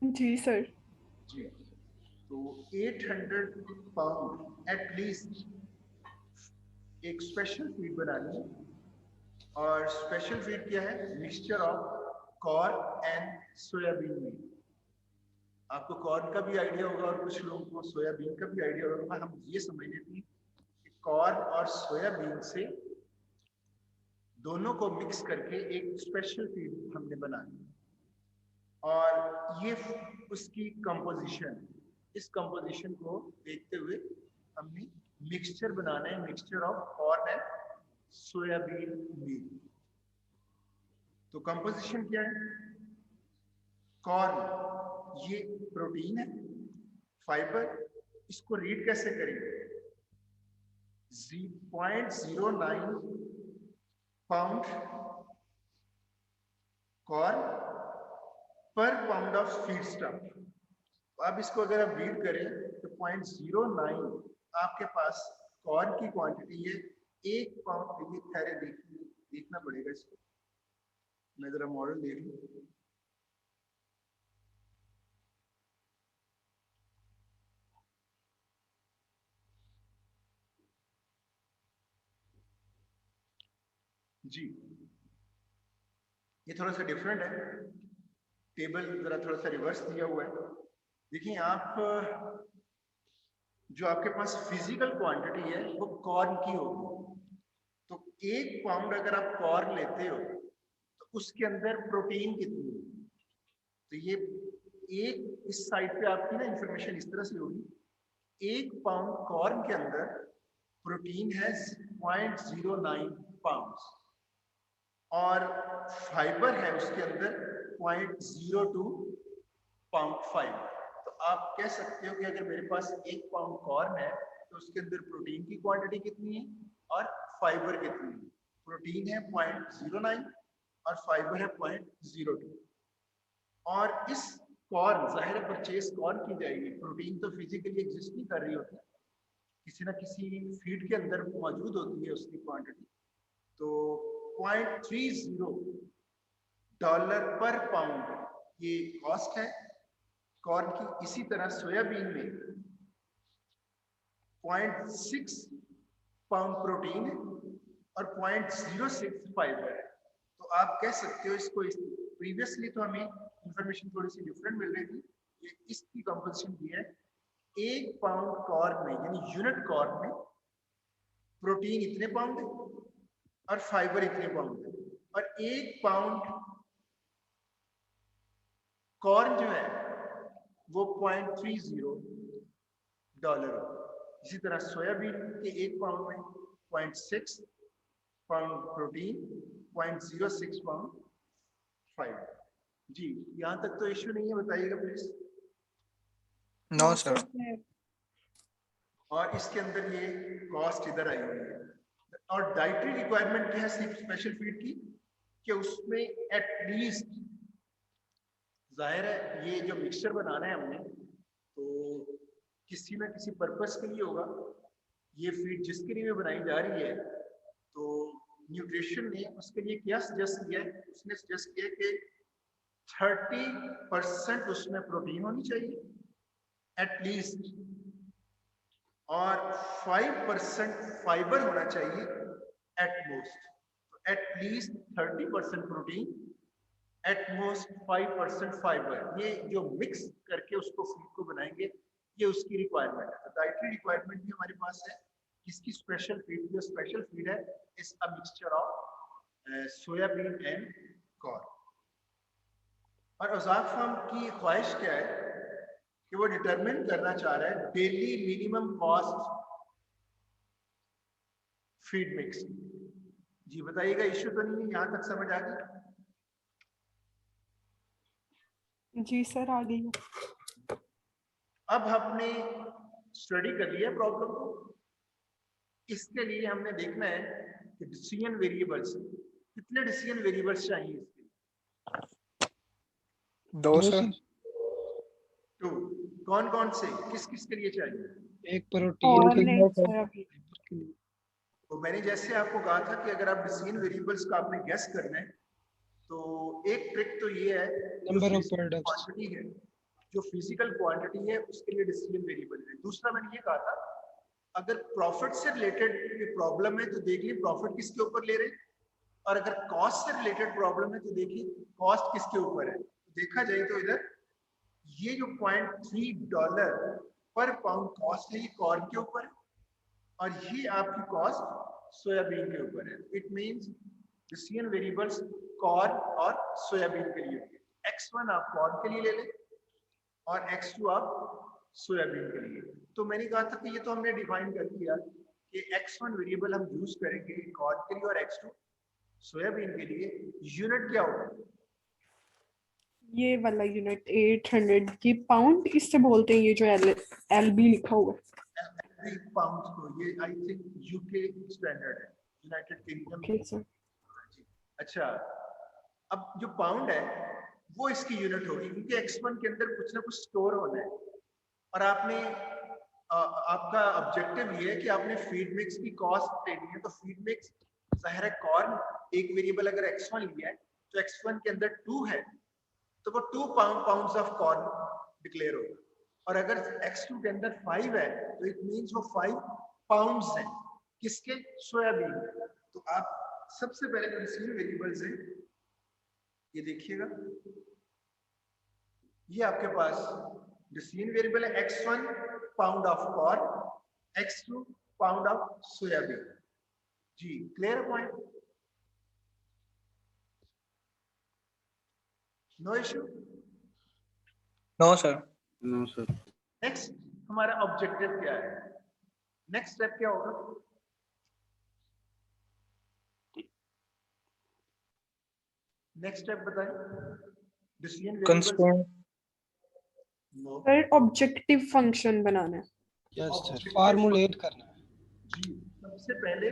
जी sir. जी, तो 800 pound at least एक स्पेशल फीड बनानी है। और स्पेशल फीड क्या है? Mixture of corn and soybean meal. आपको कॉर्न का भी आइडिया होगा और कुछ लोगों को सोयाबीन का भी आइडिया होगा। हम ये समझ लेते हैं कि कॉर्न और सोयाबीन से दोनों को मिक्स करके एक स्पेशल फीड हमने बनानी। और ये उसकी कंपोजिशन, इस कंपोजिशन को देखते हुए हमने मिक्सचर बनाना है, mixture of corn and soybean meal. तो कंपोजिशन क्या है? कॉर्न ये प्रोटीन है, फाइबर। इसको रीड कैसे करेंगे? 0.09 पाउंड कॉर्न पर पाउंड ऑफ फीड स्टफ। अब इसको अगर आप रीड करें तो 0.09 आपके पास कॉर्न की क्वांटिटी है। 1 पाउंड, ये ठहरे देखिए, देखना पड़ेगा इसको। मैं जरा मॉडल देख लूं। जी, ये थोड़ा सा डिफरेंट है। टेबल जरा थोड़ा सा रिवर्स दिया हुआ है। देखिए आप, जो आपके पास फिजिकल क्वांटिटी है वो कॉर्न की होगी। तो 1 पाउंड अगर आप कॉर्न लेते हो तो उसके अंदर प्रोटीन कितनी है? तो ये एक, इस साइड पे आपकी ना इंफॉर्मेशन इस तरह से होगी। 1 पाउंड कॉर्न के अंदर प्रोटीन है 0.09 पाउंड, और फाइबर है उसके अंदर 0.02 पाउंड फाइबर। तो आप कह सकते हो कि अगर मेरे पास 1 पाउंड कॉर्न है तो उसके अंदर प्रोटीन की क्वांटिटी कितनी है और फाइबर कितनी है? प्रोटीन है 0.09 और फाइबर है 0.02। और इस कॉर्न, जाहिर है परचेज कॉर्न की जाएगी, प्रोटीन तो फिजिकली एग्जिस्ट नहीं कर रही होती, किसी ना किसी फीड के अंदर मौजूद होती है उसकी क्वांटिटी। तो 0.30 डॉलर पर पाउंड ये कॉस्ट है कॉर्न की। इसी तरह सोयाबीन में 0.6 पाउंड प्रोटीन है और 0.06 फाइबर है। तो आप कह सकते हो इसको, प्रीवियसली तो हमें इंफॉर्मेशन थोड़ी सी डिफरेंट मिल रही थी, ये इसकी कंपोजिशन दी है। 1 पाउंड कॉर्न में, यानी यूनिट कॉर्न में, प्रोटीन इतने पाउंड है और फाइबर इतने पाउंड है। और 1 पाउंड कॉर्न जो है वो 0.30 डॉलर हो। इसी तरह सोयाबीन के 1 पाउंड में 0.6 पाउंड प्रोटीन, 0.06 पाउंड फाइबर। जी, यहां तक तो इश्यू नहीं है, बताइएगा please. No no sir. Sir. और इसके अंदर ये कॉस्ट इधर आई हुई है। और डाइटरी रिक्वायरमेंट क्या है स्पेशल फीड की? कि उसमें एटलीस्ट, जाहिर है ये जो मिक्सचर बनाना है हमने, तो किसी ना किसी पर्पस के लिए होगा। ये फीड जिसके लिए बनाई जा रही है, तो न्यूट्रिशन ने उसके लिए क्या सजेस्ट किया है? उसने सजेस्ट किया कि 30% उसमें प्रोटीन होनी चाहिए एटलीस्ट, और 5% फाइबर होना चाहिए एट मोस्ट। तो at least 30% protein, at most 5% fibre, ये जो मिक्स करके उसको फीड को बनाएंगे, ये उसकी रिक्वायरमेंट है। तो डाइटरी रिक्वायरमेंट भी हमारे पास है। इसकी स्पेशल फीड, जो स्पेशल फीड है, is a mixture of soybean and corn. और उजाक फार्म की ख्वाहिश क्या है कि वो डिटरमिन करना चाह रहा है daily minimum cost feed mix. जी बताइएगा, इश्यू तो नहीं है? यहां तक समझ आ गई? जी सर, आ गई। अब हमने स्टडी कर लिया प्रॉब्लम को। इसके लिए हमने देखना है कि डिसीजन वेरिएबल्स, कितने डिसीजन वेरिएबल्स चाहिए इसके लिए? 2 2 सर। सर। 2। कौन कौन से, किस किस के लिए चाहिए? एक प्रोटीन के कॉर्न लिए एंड और सोयाबीन। फाइबर के लिए। तो मैंने जैसे आपको कहा था कि अगर आप डिसीजन वेरिएबल्स का आपने गेस करना है, तो एक ट्रिक तो ये है, जो number of feed products. Quantity है जो फिजिकल क्वांटिटी है उसके लिए डिसीजन वेरिएबल है। दूसरा मैंने ये कहा था अगर प्रॉफिट से रिलेटेड प्रॉब्लम है तो देखिए प्रॉफिट किसके ऊपर ले रहे हैं, और अगर कॉस्ट से रिलेटेड प्रॉब्लम है तो देखिए कॉस्ट किसके ऊपर है। देखा जाए तो इधर ये जो $0.3 पर पाउंड कॉस्ट है ये कॉर्न के ऊपर है, और ये आपकी कॉस्ट सोयाबीन के ऊपर है। It means decision variables corn और सोयाबीन के लिए। x1 आप कॉर्न के लिए ले लें और x2 आप सोयाबीन के लिए। तो मैंने कहा था कि ये तो हमने डिफाइन कर दिया कि x1 वेरिएबल हम यूज करेंगे कॉर्न के लिए और x2 सोयाबीन के लिए। यूनिट क्या होगा? ये वाला यूनिट 800 की पाउंड इससे बोलते हैं, ये जो LB लिखा हुआ है। पाउंड को ये आई थिंक यूके स्टैंडर्ड है, यूनाइटेड किंगडम। Okay sir. अच्छा, अब जो पाउंड है वो इसकी यूनिट होगी क्योंकि x1 के अंदर कुछ ना कुछ स्टोर होना है, और आपने आपका ऑब्जेक्टिव ये है कि आपने फीड मिक्स की कॉस्ट लेनी है। तो फीड मिक्स ज़ाहिर है कॉर्न एक वेरिएबल अगर x1 लिया है तो x1 के अंदर 2 है तो वो 2 पाउंड्स ऑफ कॉर्न डिक्लेयर होगा, और अगर x2 के अंदर 5 है तो इट मींस वो 5 पाउंड्स हैं किसके? सोयाबीन। तो आप सबसे पहले जो डिसीजन वेरिएबल्स हैं ये देखिएगा, ये आपके पास डिसीजन वेरिएबल है x1 pound of corn, x2 pound of soybean. जी clear point? No issue? No, sir. No sir. Next हमारा ऑब्जेक्टिव क्या है? नेक्स्ट स्टेप क्या होगा? नेक्स्ट स्टेप बताइए। Decision variable. Constraint. No sir objective function बनाना है। यस सर, फार्मूलेट करना है। जी, सबसे पहले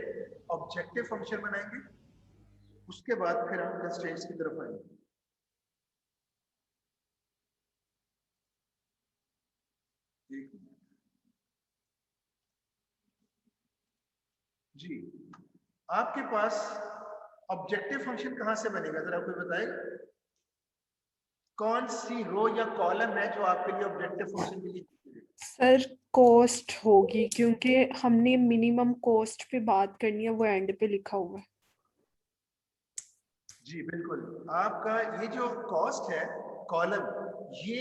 ऑब्जेक्टिव फंक्शन बनाएंगे, उसके बाद फिर हम कंस्ट्रेंट्स की तरफ आएंगे। जी, आपके पास ऑब्जेक्टिव फंक्शन कहां से बनेगा जरा कोई बताएगा? कौन सी रो या कॉलम है जो आपके लिए ऑब्जेक्टिव फंक्शन के लिए? सर कॉस्ट होगी क्योंकि हमने मिनिमम कॉस्ट पे बात करनी है, वो एंड पे लिखा हुआ है। जी बिल्कुल, आपका ये जो कॉस्ट है कॉलम, ये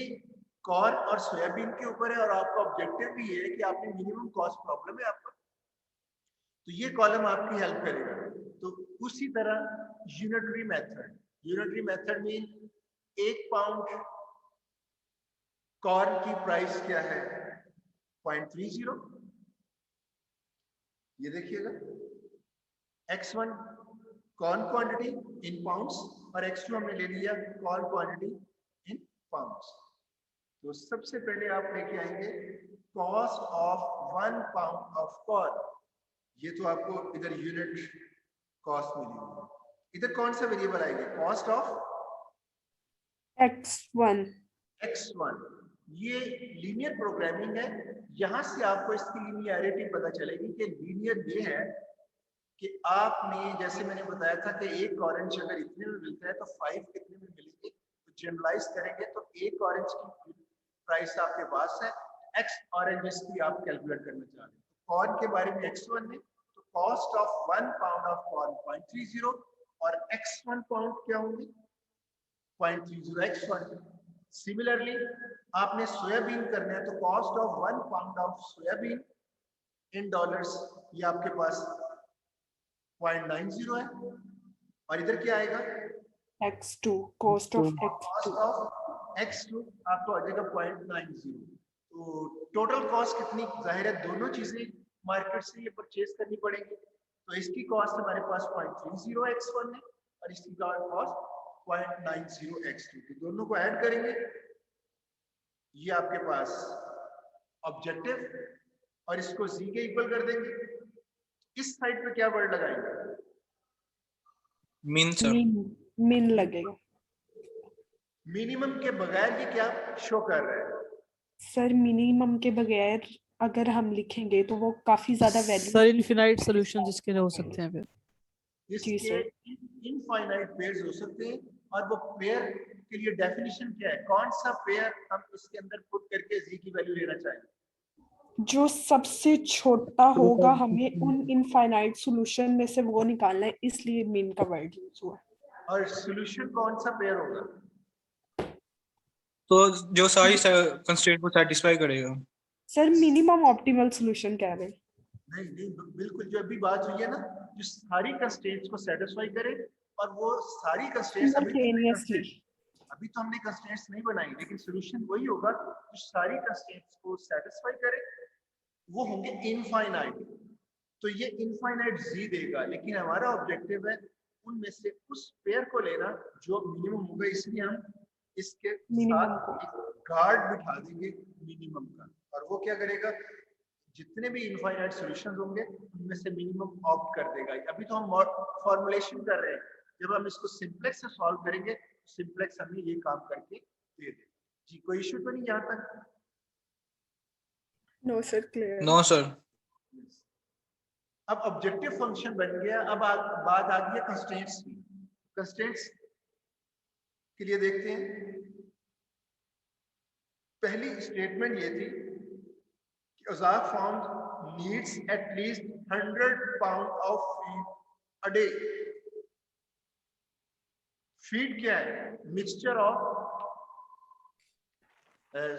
कॉर्न और सोयाबीन के ऊपर है, और आपका ऑब्जेक्टिव भी ये है कि आपने मिनिमम कॉस्ट प्रॉब्लम है आपका, तो ये कॉलम आपकी हेल्प करेगा। तो उसी तरह unitary method mean 1 pound corn की प्राइस क्या है? 0.30। ये देखिएगा x1 corn quantity in pounds और x2 हमने ले लिया कॉर्न क्वांटिटी इन पाउंड्स। तो सबसे पहले आप लेके आएंगे cost of 1 pound of corn. ये तो आपको इधर यूनिट कॉस्ट मिलेगी। इधर कौन सा वेरिएबल आएगा? Cost of x1। ये लीनियर प्रोग्रामिंग है, यहां से आपको इसकी लीनियरिटी पता चलेगी कि लीनियर ये है कि आपने, जैसे मैंने बताया था कि एक ऑरेंज अगर इतने में मिलता है तो 5 कितने में मिलेंगे, तो जनरलाइज करेंगे तो एक ऑरेंज की प्राइस आपके पास है, x ऑरेंजेस की आप कैलकुलेट करना चाह रहे हैं। तो कॉर्न के बारे में x1 में, तो cost of 1 pound of corn 0.30 और x1 पाउंड क्या होंगे? 0.30 x1। सिमिलरली आपने सोयाबीन करना है तो cost of 1 pound of soybean in dollars, ये आपके पास 0.90 है, और इधर क्या आएगा? x2 cost of cost of x2 आपको आ जाएगा 0.90। तो टोटल कॉस्ट कितनी? जाहिर है दोनों चीजें मार्केट से ये परचेज करनी पड़ेगी, तो इसकी कॉस्ट हमारे पास 0.30 x1 है और इसकी कॉस्ट 0.90 x2। तो दोनों को ऐड करेंगे, ये आपके पास ऑब्जेक्टिव, और इसको z के इक्वल कर देंगे। इस साइड पे क्या वर्ड लगाएंगे? Mean, sir. min लगेगा। मिनिमम के बगैर ये क्या शो कर रहा है? सर मिनिमम के बगैर अगर हम लिखेंगे तो वो काफी ज्यादा वैल्यू। सर इनफिनाइट सॉल्यूशंस इसके हो सकते हैं फिर। इसके इनफाइनाइट पेयर्स हो सकते हैं, और वो पेयर उसके लिए डेफिनेशन क्या है, कौन सा पेयर हम इसके अंदर पुट करके जी की वैल्यू लेना चाहेंगे? जो सबसे छोटा होगा हमें उन इनफाइनाइट सॉल्यूशन में से वो निकालना है, इसलिए मीन का वर्ड यूज हुआ है। और सॉल्यूशन कौन सा पेयर होगा? तो जो सारी कंस्ट्रेंट को सेटिस्फाई करेगा। सर मिनिमम ऑप्टिमल सॉल्यूशन कह रहे हैं। नहीं नहीं, बिल्कुल जो अभी बात हुई है ना, जो सारी कंस्ट्रेंट्स को सेटिस्फाई करे, और वो सारी कंस्ट्रेंट्स Simultaneously. अभी तो हमने कंस्ट्रेंट्स नहीं बनाई, लेकिन सॉल्यूशन वही होगा जो सारी कंस्ट्रेंट्स को सेटिस्फाई करे, वो होंगे इनफाइनाइट। तो ये इनफाइनाइट जी देगा, लेकिन हमारा ऑब्जेक्टिव है उनमें से उस पेयर को लेना जो मिनिमम होगा, इसलिए हम इसके Minimum साथ गार्ड बिठा देंगे मिनिमम का, और वो क्या करेगा, जितने भी इनफाइनाइट सॉल्यूशंस होंगे उनमें से मिनिमम ऑप्ट कर देगा। अभी तो हम फॉर्मुलेशन कर रहे हैं, जब हम इसको सिंप्लेक्स से सॉल्व करेंगे तो सिंप्लेक्स हमें ये काम करके दे दे। जी कोई इश्यू तो नहीं यहाँ तक? No sir, clear. No sir. अब ऑब्जेक्टिव फंक्शन बन गया। अब बात आ गई है कंस्ट्रेंट्स की। कंस्ट्रेंट्स के लिए देखते हैं, पहली स्टेटमेंट ये थी कि Ozark farm needs at least 100 pound of feed a day। Feed क्या है? Mixture of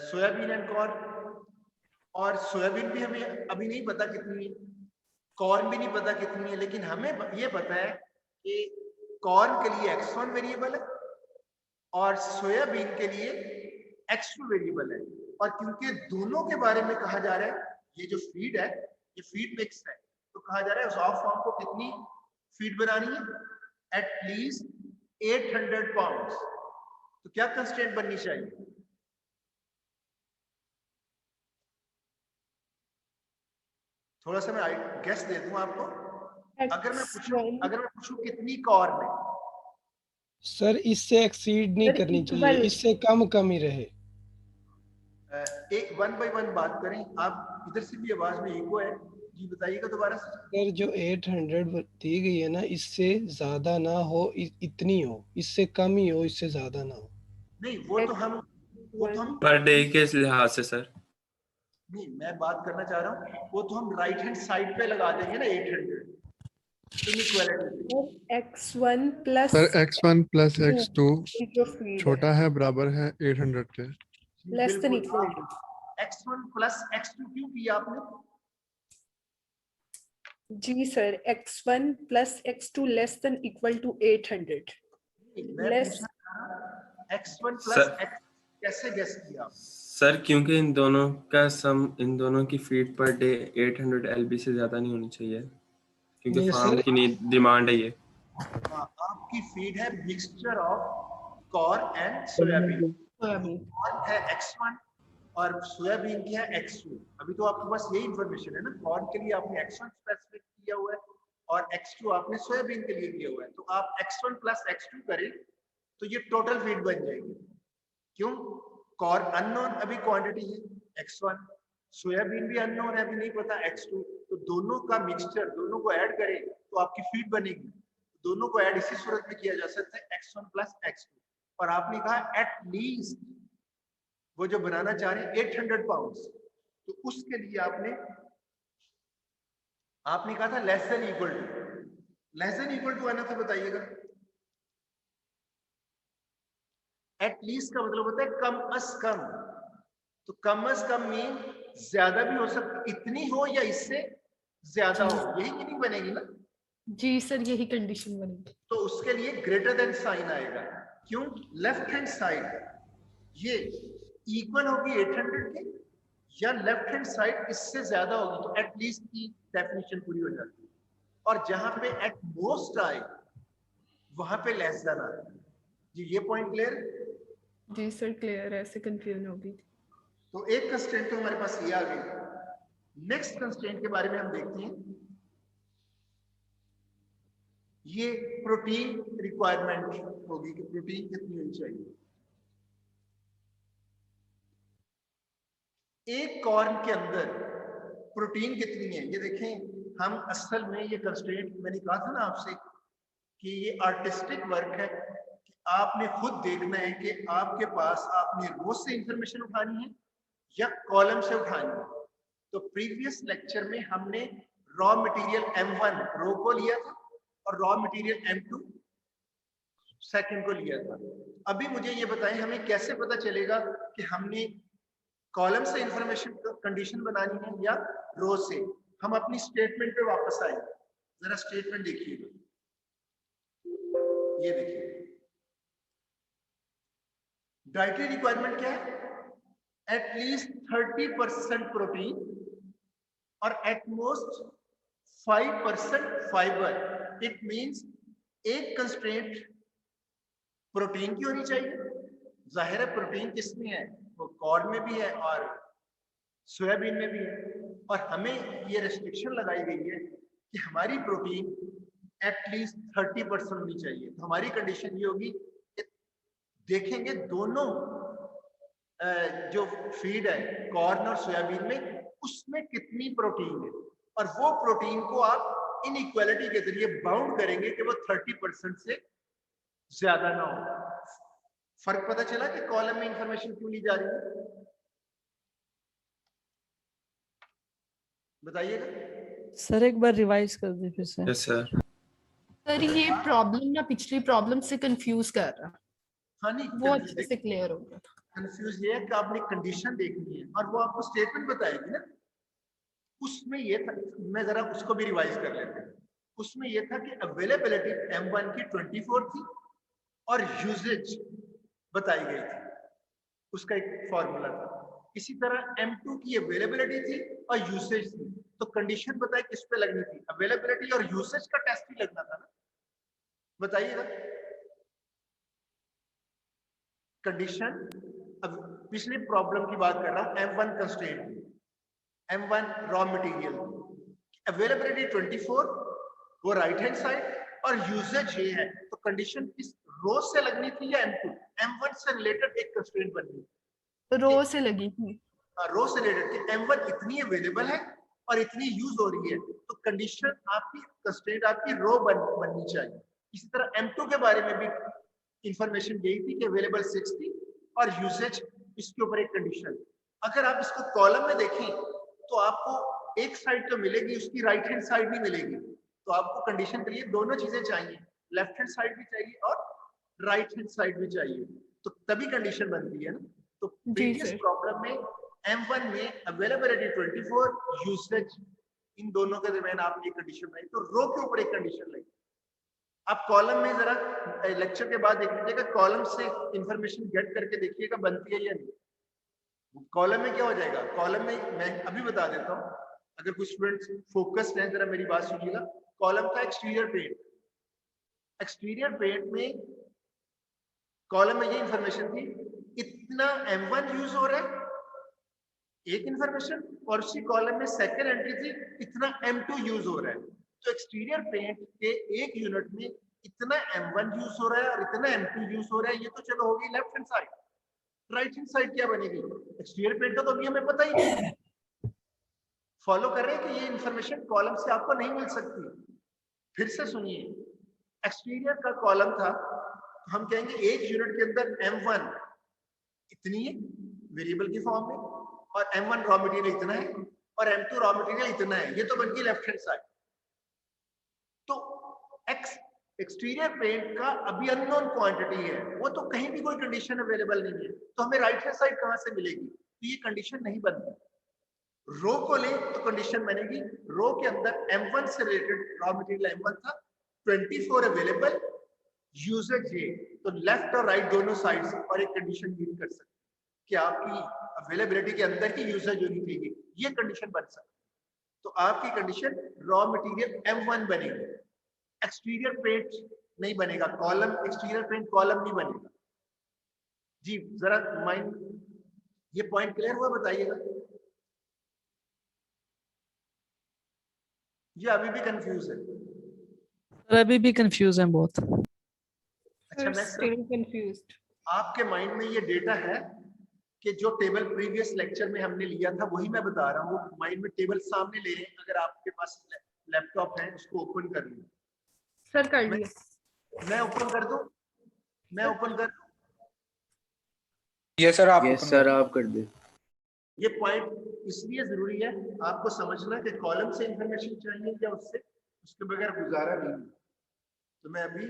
soybean and corn, और सोयाबीन भी हमें अभी नहीं पता कितनी है, कॉर्न भी नहीं पता कितनी है, लेकिन हमें ये पता है कि कॉर्न के लिए x1 वेरिएबल है और सोयाबीन के लिए x2 वेरिएबल है। और क्योंकि दोनों के बारे में कहा जा रहा है, ये जो फीड है ये फीड मिक्स है, तो कहा जा रहा है Ozark farm को कितनी फीड बनानी है? At least 800 pounds. तो क्या कंस्ट्रेंट बननी चाहिए? थोड़ा सा मैं गेस दे दूं आपको। अगर मैं पूछूं कितनी कॉर्न है, सर इससे एक्सीड नहीं सर, करनी चाहिए, equal। इससे कम कम ही रहे। एक 1 बाय 1 बात करें। आप इधर से भी आवाज में इको है, जी बताइएगा दोबारा से। सर जो 800 दी गई है ना, इससे ज्यादा ना हो, इतनी हो, इससे कम ही हो, इससे ज्यादा ना हो। नहीं वो तो हम पर डे के लिहाज से सर। नहीं, मैं बात करना चाह रहा हूँ, वो तो हम राइट हैंड साइड पे लगा देंगे ना 800 inequality. x1 plus sir x1 plus x2 जो फीड छोटा है बराबर है 800 के। Less than equal to x1 plus x2 क्यों किया आपने? जी sir, x1 plus x2 less than equal to 800। Less x1 plus x कैसे गेस किया? सर क्योंकि इन दोनों का सम, इन दोनों की फीड पर डे 800 LB से ज्यादा नहीं होनी चाहिए, क्योंकि नहीं फार्म सर, की डिमांड है ये। आपकी फीड है mixture of corn and soybean. Corn है x1 और सोयाबीन की है x2। अभी तो आपके पास यही इंफॉर्मेशन है ना, कॉर्न के लिए आपने x1 स्पेसिफिक किया हुआ है और x2 आपने सोयाबीन के लिए किया हुआ है। तो आप x1 प्लस x2 करें तो ये टोटल फीड बन जाएगी। क्यों? कॉर्न अननोन अभी क्वांटिटी है x1, सोयाबीन भी अननोन है, अभी नहीं पता x2, तो दोनों का मिक्सचर, दोनों को ऐड करें तो आपकी फीड बनेगी। दोनों को ऐड इसी सूरत में किया जा सकता है x1 प्लस x2। और आपने कहा एटलीस्ट, वो जो बनाना चाह रहे हैं 800 पाउंड्स, तो उसके लिए आपने कहा था less than equal to. Less than equal to आना तो बताइएगा। एटलीस्ट का मतलब होता है कम अस कम। तो कम अस कम मीन ज्यादा भी हो सकता, इतनी हो या इससे ज्यादा हो, यही मीनिंग बनेगी ना। जी सर, यही कंडीशन बनेगी। तो उसके लिए ग्रेटर देन साइन आएगा। क्यों? लेफ्ट हैंड साइड ये इक्वल होगी 800 के, या लेफ्ट हैंड साइड इससे ज्यादा होगी, तो एटलीस्ट की डेफिनेशन पूरी हो जाती है। और जहां पे एट मोस्ट आए वहां पे लेस देन आए। जी ये पॉइंट क्लियर? जी सर क्लियर है, ऐसे कंफ्यूजन होगी। तो एक कंस्ट्रेंट तो हमारे पास ये आ गई। नेक्स्ट कंस्ट्रेंट के बारे में हम देखते हैं। ये प्रोटीन रिक्वायरमेंट होगी कि प्रोटीन कितनी होनी चाहिए। एक कॉर्न के अंदर प्रोटीन कितनी है ये देखें। हम असल में ये कंस्ट्रेंट, मैंने कहा था ना आपसे कि ये आर्टिस्टिक वर्क है कि आपने खुद देखना है कि आपके पास आपने रो से इंफॉर्मेशन उठानी है या कॉलम से उठानी है। तो प्रीवियस लेक्चर में हमने रॉ मटेरियल M1 रो को लिया था और रॉ मटेरियल M2 सेकंड को लिया था। अभी मुझे ये बताएं हमें कैसे पता चलेगा कि हमने कॉलम से इंफॉर्मेशन कंडीशन बनानी है या रो से। हम अपनी स्टेटमेंट पे वापस आए, जरा स्टेटमेंट देखिएगा, ये देखिए डाइटरी रिक्वायरमेंट क्या है, एटलीस्ट 30% प्रोटीन और एटमोस्ट 5% फाइबर। इट मींस एक कंस्ट्रेंट प्रोटीन की होनी चाहिए। जाहिर है प्रोटीन किसमें है, वो कॉर्न में भी है और सोयाबीन में भी है, और हमें ये रेस्ट्रिक्शन लगाई गई है कि हमारी प्रोटीन एटलीस्ट 30% होनी चाहिए। तो हमारी कंडीशन ये होगी कि देखेंगे दोनों जो फीड है कॉर्न और सोयाबीन में उसमें कितनी प्रोटीन है, और वो प्रोटीन को आप इनइक्वालिटी के जरिए बाउंड करेंगे कि वो 30% से ज्यादा ना हो। फर्क पता चला कि कॉलम में इंफॉर्मेशन क्यों ली जा रही है, बताइएगा। सर एक बार रिवाइज कर दे फिर से। Yes sir. सर ये प्रॉब्लम ना पिछली प्रॉब्लम से कंफ्यूज कर रहा, हाँ नहीं, वो अच्छे से क्लियर हो गया। कंफ्यूज ये है कि आपने कंडीशन देखनी है और वो आपको स्टेटमेंट बताएगी ना। उसमें ये था, मैं जरा उसको भी रिवाइज कर लेते हैं। उसमें ये था कि अवेलेबिलिटी M1 की 24 थी और यूजेज बताई गई थी, उसका एक फॉर्मूला था। इसी तरह M2 की अवेलेबिलिटी थी और यूसेज थी। तो कंडीशन बताए किस पे लगनी थी, अवेलेबिलिटी और यूसेज का टेस्ट ही लगना था ना, बताइएगा। कंडीशन, अब पिछले प्रॉब्लम की बात कर रहा हूं, M1 constraint, M1 raw material, availability 24, वो राइट हैंड साइड और यूसेज ये है। तो कंडीशन इस रो से लगनी थी या M2? M1 से रिलेटेड एक कंस्ट्रेंट बननी थी, रो से लगी थी। रो से रिलेटेड कि M1 इतनी अवेलेबल है और इतनी यूज हो रही है, तो कंडीशन आपकी कंस्ट्रेंट आपकी रो बननी चाहिए। इसी तरह M2 के बारे में भी इंफॉर्मेशन यही थी कि अवेलेबल 60 और यूसेज, इसके ऊपर एक कंडीशन। अगर आप इसको कॉलम में देखें तो आपको एक साइड तो मिलेगी, उसकी राइट हैंड साइड भी मिलेगी। तो आपको कंडीशन के लिए दोनों चीजें चाहिए, लेफ्ट हैंड साइड भी चाहिए और राइट हैंड साइड भी चाहिए, तो तभी कंडीशन बनती है ना। तो प्रीवियस प्रॉब्लम में M1 में अवेलेबिलिटी 24, यूसेज, इन दोनों के दरमियान आपने एक कंडीशन बनाई, तो रो के ऊपर एक कंडीशन लगी। आप कॉलम में जरा लेक्चर के बाद देख लीजिएगा, कॉलम से इंफॉर्मेशन गेट करके देखिएगा बनती है या नहीं। कॉलम में क्या हो जाएगा, कॉलम में मैं अभी बता देता हूँ, अगर कुछ स्टूडेंट्स फोकस्ड हैं जरा मेरी बात सुनिएगा। कॉलम का एक्सटीरियर पेंट, एक्सटीरियर पेंट में कॉलम में ये इंफॉर्मेशन थी, इतना M1 यूज हो रहा है, एक इंफॉर्मेशन, और उसी कॉलम में सेकंड एंट्री थी, इतना M2 यूज हो रहा है। तो एक्सटीरियर पेंट के एक यूनिट में इतना M1 यूज हो रहा है और इतना M2 यूज हो रहा है, ये तो चलो होगी left hand side. Right hand side क्या बनेगी, एक्सटीरियर पेंट का तो अभी हमें पता ही नहीं, फॉलो कर रहे हैं कि ये इंफॉर्मेशन कॉलम से आपको नहीं मिल सकती। फिर से सुनिए, एक्सटीरियर का कॉलम था, हम कहेंगे एक यूनिट के अंदर M1 इतनी है वेरिएबल की फॉर्म में, और M1 रॉ मटेरियल इतना है और M2 रॉ मटेरियल इतना है, ये तो बन गई लेफ्ट हैंड साइड। तो एक्सटीरियर पेंट का अभी अननोन क्वांटिटी है, वो तो कहीं भी कोई कंडीशन अवेलेबल नहीं है, तो हमें राइट हैंड साइड कहां से मिलेगी, तो ये कंडीशन नहीं बनती। रो को ले तो कंडीशन बनेगी, रो के अंदर M1 से रिलेटेड रॉ मटेरियल M1 था, 24 अवेलेबल, यूजेज ये, तो लेफ्ट और राइट दोनों साइड से, और एक कंडीशन मीट कर सकते कि आपकी अवेलेबिलिटी के अंदर की यूजेज होनी चाहिए, ये कंडीशन बन सकती। तो आपकी कंडीशन रॉ मटेरियल M1 बनेगी, एक्सटीरियर पेंट नहीं बनेगा, कॉलम एक्सटीरियर पेंट कॉलम नहीं बनेगा। जी जरा माइंड, ये पॉइंट क्लियर हुआ, बताइएगा। ये अभी भी कंफ्यूज है, सर अभी भी कंफ्यूज हैं बहुत। अच्छा मैं स्टिल कंफ्यूज्ड। आपके माइंड में ये डेटा है कि जो टेबल प्रीवियस लेक्चर में हमने लिया था वही मैं बता रहा हूँ, माइंड में टेबल सामने ले रहे हैं। अगर आपके पास लैपटॉप है उसको ओपन कर लीजिए। सर कर लिया। मैं ओपन कर दूं, मैं ओपन कर, यस सर आप यस open सर करें। आप कर दे। ये पॉइंट इसलिए जरूरी है आपको समझना कि कॉलम से इंफॉर्मेशन चाहिए या उसके बगैर गुजारा नहीं। तो मैं अभी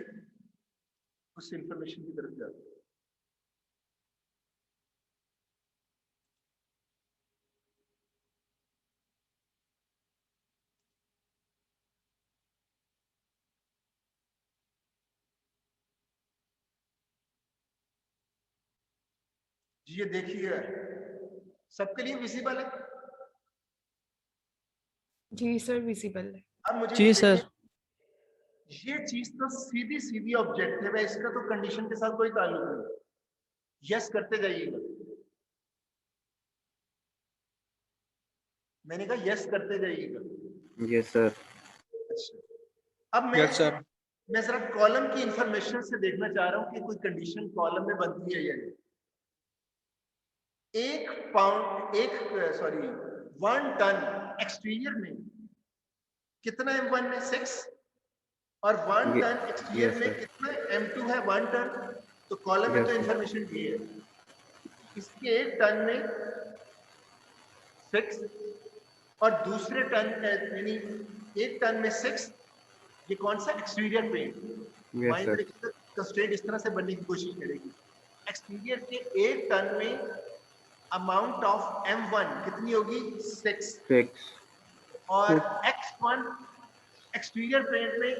उस इंफॉर्मेशन की तरफ जाता हूँ। जी ये देखिए सबके लिए विजिबल है। जी सर विजिबल है। अब मुझे जी ये सर। देखिए, ये चीज तो सीधी सीधी ऑब्जेक्टिव है, इसका तो कंडीशन के साथ कोई ताल्लुक नहीं। यस करते जाइएगा, मैंने कहा यस करते जाइएगा। Yes sir. अच्छा अब यस सर। मैं जरा कॉलम की इंफॉर्मेशन से देखना चाह रहा हूं कि कोई कंडीशन कॉलम में बनती है या नहीं। 1 टन एक्सटीरियर में कितना M1 है 6 और 1 टन एक्सटीरियर yes, में sir. कितना M2 है 1 टन। तो कॉलम में Yes, तो sir. इंफॉर्मेशन दी है, इसके 1 टन में 6 और दूसरे टन यानी 1 टन में 6, ये कौन सा exterior paint. Yes, mind sir. रखिएगा, कंस्ट्रेंट इस तरह से बनने की कोशिश करेगी। एक्सटीरियर के 1 टन में अमाउंट ऑफ M1 कितनी होगी 6 और X1 एक्सटीरियर पेंट में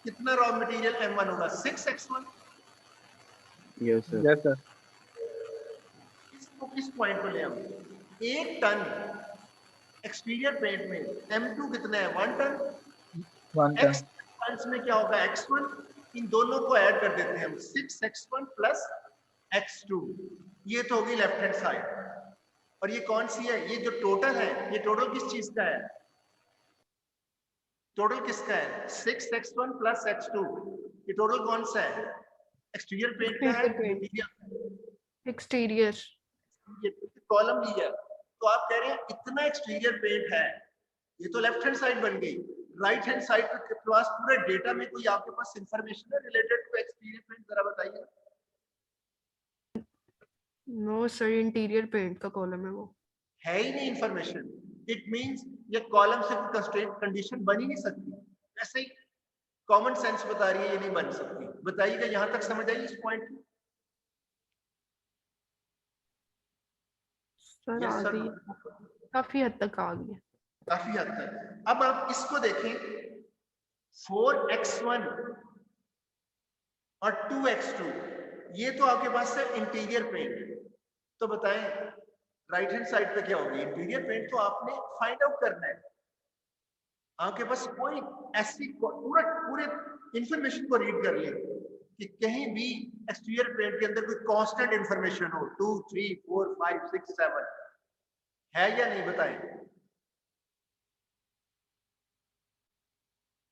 कितना रॉ मटेरियल M1 होगा 6X1। Yes, sir. Yes sir. इसको किस पॉइंट पर ले आऊं, 1 टन एक्सटीरियर पेंट में M2 कितना है 1 टन। 1 टन। X टन्स में क्या होगा X1, इन दोनों को ऐड कर देते हैं हम 6X1 प्लस X2। ये तो होगी लेफ्ट हैंड साइड। और ये कौन सी है, ये जो टोटल है, ये टोटल किस चीज का है, टोटल किसका है 6X1 प्लस X2। ये टोटल कौन सा है, एक्सटीरियर पेंट का है, एक्सटीरियर कॉलम लिया। तो आप कह रहे हैं इतना एक्सटीरियर पेंट है, ये तो लेफ्ट हैंड साइड बन गई। राइट हैंड साइड के पास पूरे डेटा में कोई आपके पास इंफॉर्मेशन है रिलेटेड टू एक्सटीरियर पेंट, जरा बताइए। नो सर, इंटीरियर पेंट का कॉलम है वो, है ही नहीं इंफॉर्मेशन। इट मींस ये कॉलम से कोई कंस्ट्रेंट कंडीशन बन ही नहीं सकती। ऐसे ही कॉमन सेंस बता रही है ये नहीं बन सकती। बताइएगा यहां तक समझ आई इस पॉइंट की। सर Yes, आ sir. गई, काफी हद तक आ गई है। काफी हद तक। अब आप इसको देखें 4X1 और 2X2, ये तो आपके पास है इंटीरियर पेंट। तो बताएं राइट हैंड साइड पे क्या होगी, इंटीरियर पेंट तो आपने फाइंड आउट करना है। आपके पास कोई ऐसी पूरे इंफॉर्मेशन को रीड कर ले कि कहीं भी एक्सटीरियर पेंट के अंदर कोई कांस्टेंट इंफॉर्मेशन हो 2 3 4 5 6 7 है या नहीं, बताएं।